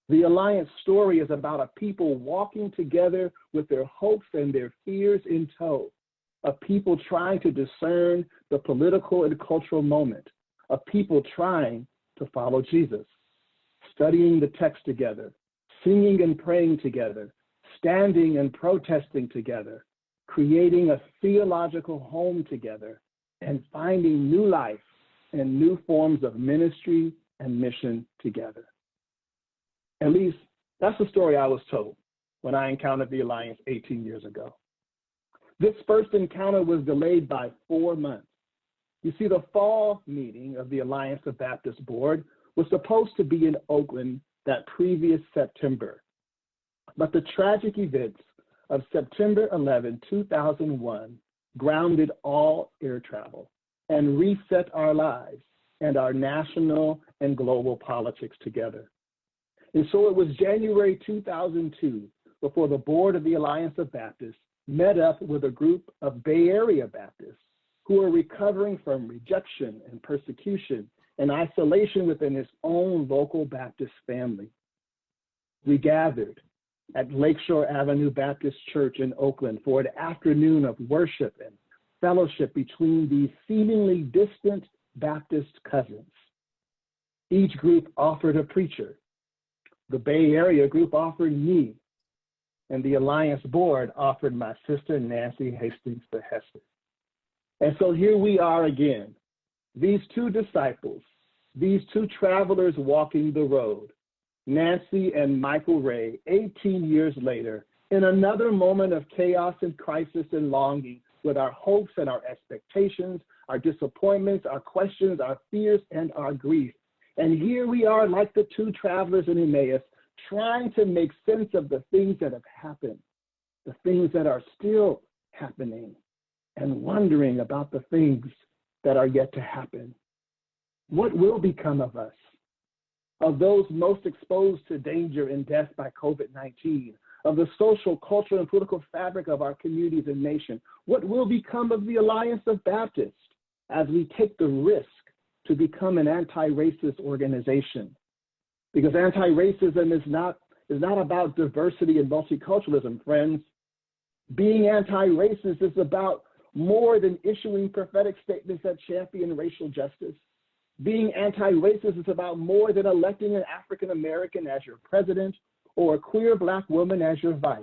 [SPEAKER 13] The Alliance story is about a people walking together with their hopes and their fears in tow, a people trying to discern the political and cultural moment, a people trying to follow Jesus, studying the text together, singing and praying together, standing and protesting together, creating a theological home together, and finding new life and new forms of ministry and mission together. At least that's the story I was told when I encountered the Alliance 18 years ago. This first encounter was delayed by 4 months. You see, the fall meeting of the Alliance of Baptist Board was supposed to be in Oakland that previous September. But the tragic events of September 11, 2001 grounded all air travel and reset our lives and our national and global politics together. And so it was January 2002 before the board of the Alliance of Baptists met up with a group of Bay Area Baptists who are recovering from rejection and persecution in isolation within his own local Baptist family. We gathered at Lakeshore Avenue Baptist Church in Oakland for an afternoon of worship and fellowship between these seemingly distant Baptist cousins. Each group offered a preacher. The Bay Area group offered me, and the Alliance board offered my sister Nancy Hastings de Hester. And so here we are again, these two disciples, these two travelers walking the road, Nancy and Michael Ray, 18 years later, in another moment of chaos and crisis and longing, with our hopes and our expectations, our disappointments, our questions, our fears, and our grief. And here we are like the two travelers in Emmaus, trying to make sense of the things that have happened, the things that are still happening, and wondering about the things that are yet to happen. What will become of us, of those most exposed to danger and death by COVID-19, of the social, cultural, and political fabric of our communities and nation? What will become of the Alliance of Baptists as we take the risk to become an anti-racist organization? Because anti-racism is not about diversity and multiculturalism, friends. Being anti-racist is about more than issuing prophetic statements that champion racial justice. Being anti-racist is about more than electing an African American as your president or a queer Black woman as your vice.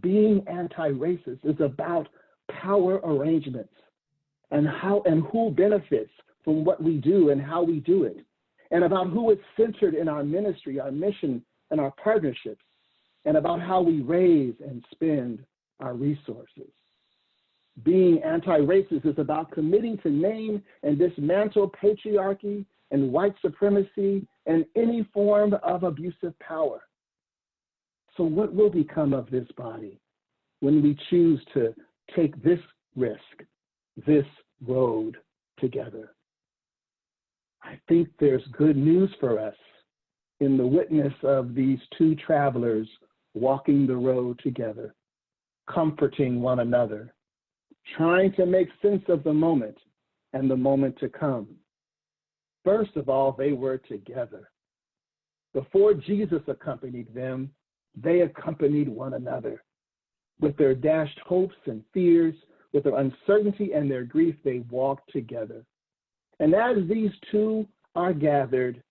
[SPEAKER 13] Being anti-racist is about power arrangements and who benefits from what we do and how we do it, and about who is centered in our ministry, our mission, and our partnerships, and about how we raise and spend our resources. Being anti-racist is about committing to name and dismantle patriarchy and white supremacy and any form of abusive power. So what will become of this body when we choose to take this risk, this road together? I think there's good news for us in the witness of these two travelers walking the road together, comforting one another, trying to make sense of the moment and the moment to come. First of all, they were together. Before Jesus accompanied them, they accompanied one another. With their dashed hopes and fears, with their uncertainty and their grief, they walked together. And as these two are gathered,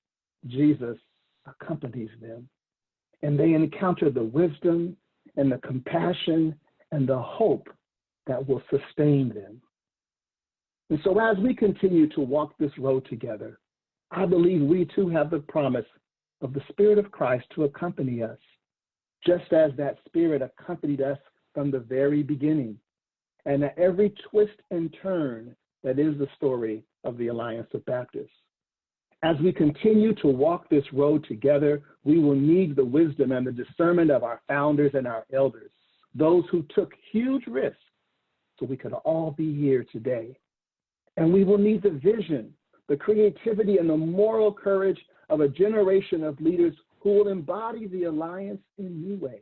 [SPEAKER 13] Jesus accompanies them. And they encounter the wisdom and the compassion and the hope that will sustain them. And so as we continue to walk this road together, I believe we too have the promise of the Spirit of Christ to accompany us, just as that Spirit accompanied us from the very beginning, and at every twist and turn that is the story of the Alliance of Baptists. As we continue to walk this road together, we will need the wisdom and the discernment of our founders and our elders, those who took huge risks so we could all be here today. And we will need the vision, the creativity, and the moral courage of a generation of leaders who will embody the Alliance in new ways,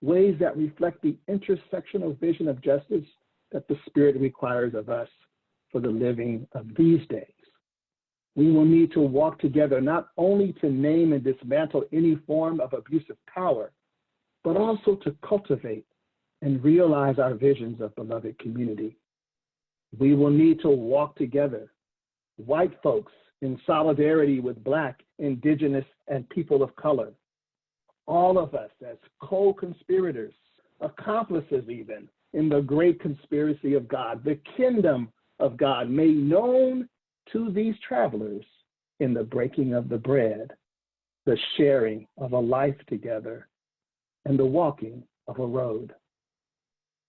[SPEAKER 13] ways that reflect the intersectional vision of justice that the Spirit requires of us for the living of these days. We will need to walk together not only to name and dismantle any form of abusive power, but also to cultivate and realize our visions of beloved community. We will need to walk together, white folks in solidarity with Black, Indigenous, and people of color. All of us as co-conspirators, accomplices even, in the great conspiracy of God, the kingdom of God made known to these travelers in the breaking of the bread, the sharing of a life together, and the walking of a road.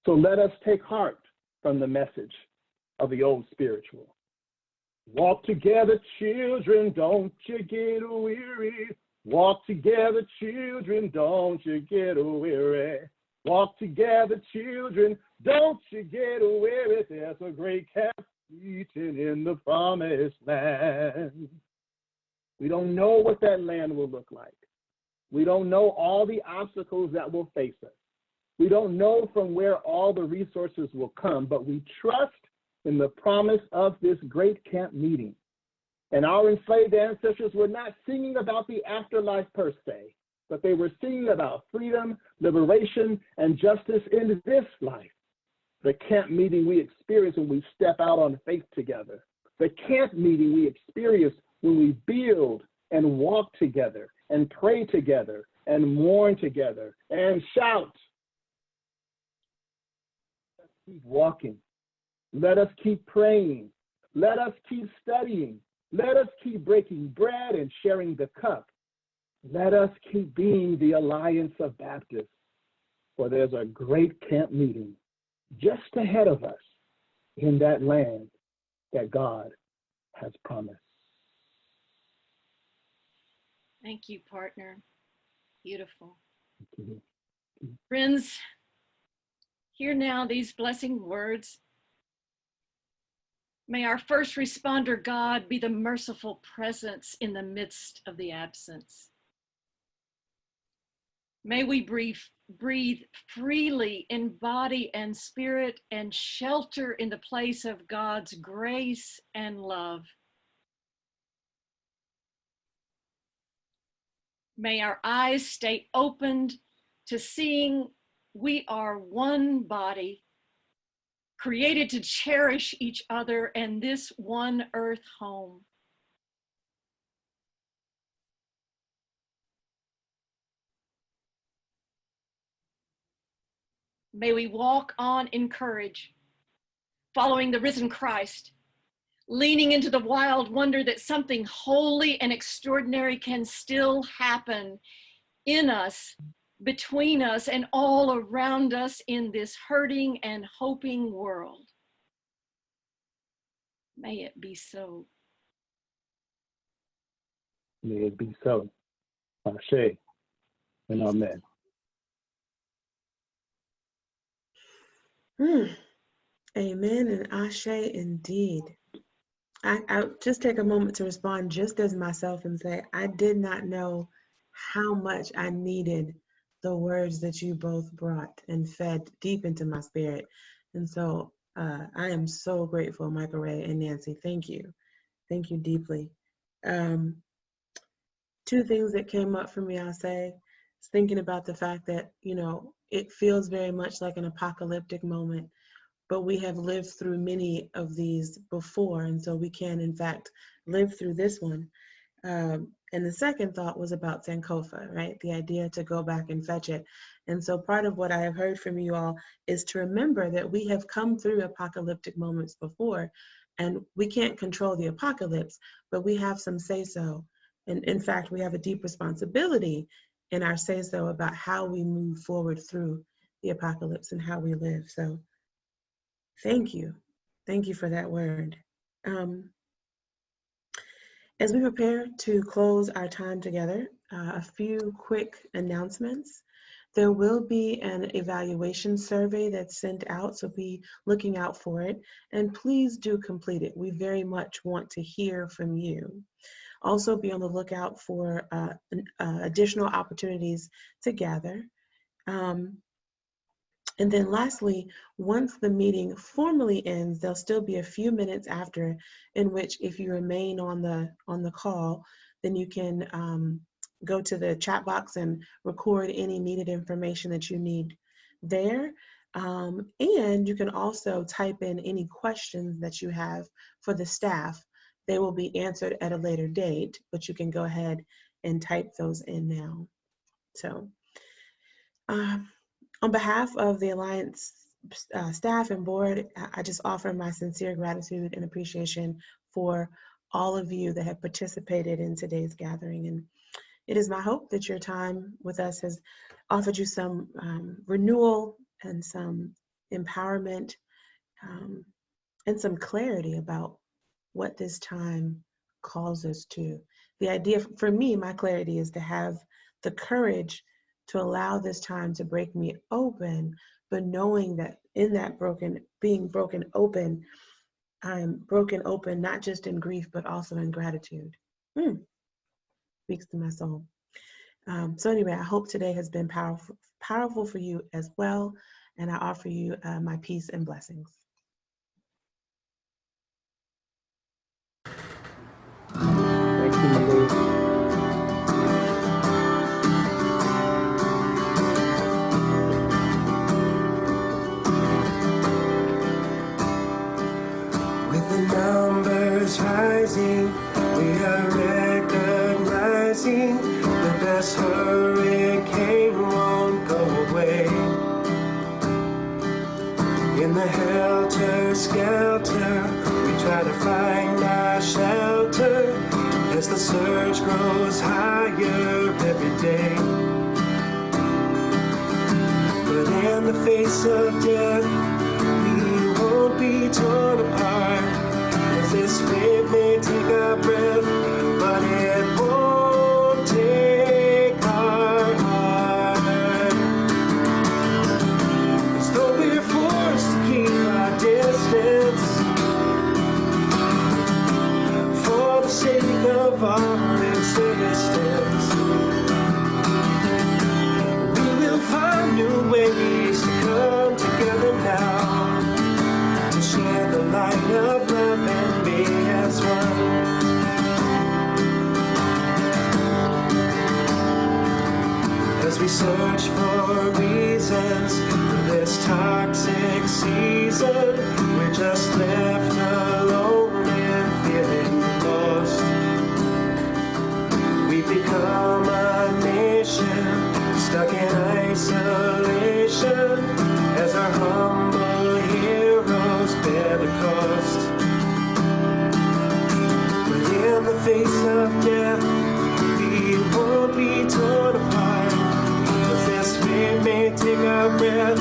[SPEAKER 13] So let us take heart from the message of the old spiritual. Walk together, children, don't you get weary. Walk together, children, don't you get weary. Walk together, children, don't you get weary. There's a great calf eating in the promised land. We don't know what that land will look like. We don't know all the obstacles that will face us. We don't know from where all the resources will come, but we trust in the promise of this great camp meeting. And our enslaved ancestors were not singing about the afterlife per se, but they were singing about freedom, liberation, and justice in this life. The camp meeting we experience when we step out on faith together. The camp meeting we experience when we build and walk together and pray together and mourn together and shout. Let's keep walking. Let us keep praying. Let us keep studying. Let us keep breaking bread and sharing the cup. Let us keep being the Alliance of Baptists, for there's a great camp meeting just ahead of us in that land that God has promised.
[SPEAKER 18] Thank you, partner. Beautiful.
[SPEAKER 13] Thank you.
[SPEAKER 18] Friends, hear now these blessing words. May our first responder God be the merciful presence in the midst of the absence. May we breathe freely in body and spirit and shelter in the place of God's grace and love. May our eyes stay opened to seeing we are one body, created to cherish each other and this one earth home. May we walk on in courage, following the risen Christ, leaning into the wild wonder that something holy and extraordinary can still happen in us, between us, and all around us in this hurting and hoping world. May it be so.
[SPEAKER 13] May it be so. Ashe and amen.
[SPEAKER 1] Amen and ashe indeed. I'll just take a moment to respond just as myself and say, I did not know how much I needed the words that you both brought and fed deep into my spirit. And so I am so grateful, Michael Ray and Nancy. Thank you. Thank you deeply. Two things that came up for me, I'll say, is thinking about the fact that, you know, it feels very much like an apocalyptic moment, but we have lived through many of these before, and so we can, in fact, live through this one. And the second thought was about Sankofa, right? The idea to go back and fetch it. And so part of what I have heard from you all is to remember that we have come through apocalyptic moments before, and we can't control the apocalypse, but we have some say-so. And in fact, we have a deep responsibility in our say-so about how we move forward through the apocalypse and how we live. So thank you. Thank you for that word. As we prepare to close our time together, a few quick announcements. There will be an evaluation survey that's sent out, so be looking out for it. And please do complete it. We very much want to hear from you. Also be on the lookout for additional opportunities to gather. And then lastly, once the meeting formally ends, there'll still be a few minutes after in which if you remain on the call, then you can go to the chat box and record any needed information that you need there. And you can also type in any questions that you have for the staff. They will be answered at a later date, but you can go ahead and type those in now. So, on behalf of the Alliance staff and board, I just offer my sincere gratitude and appreciation for all of you that have participated in today's gathering. And it is my hope that your time with us has offered you some renewal and some empowerment and some clarity about what this time calls us to. The idea, for me, my clarity is to have the courage to allow this time to break me open, but knowing that in that being broken open, I'm broken open not just in grief, but also in gratitude. Speaks to my soul. So anyway, I hope today has been powerful for you as well, and I offer you my peace and blessings.
[SPEAKER 19] In the helter-skelter, we try to find our shelter as the surge grows higher every day. But in the face of death, we won't be torn apart, as this wave may take our breath, but it won't take our heart. As though we're forced to keep our distance for the sake of our existence, we will find new ways to come together now, to share the light of love and be as one. As we search for reasons for this toxic season, we're just left alone and feeling lost. We've become a nation stuck in isolation, as our humble heroes bear the cost. But in the face of death, we won't be torn apart, 'cause this wave may take our breath,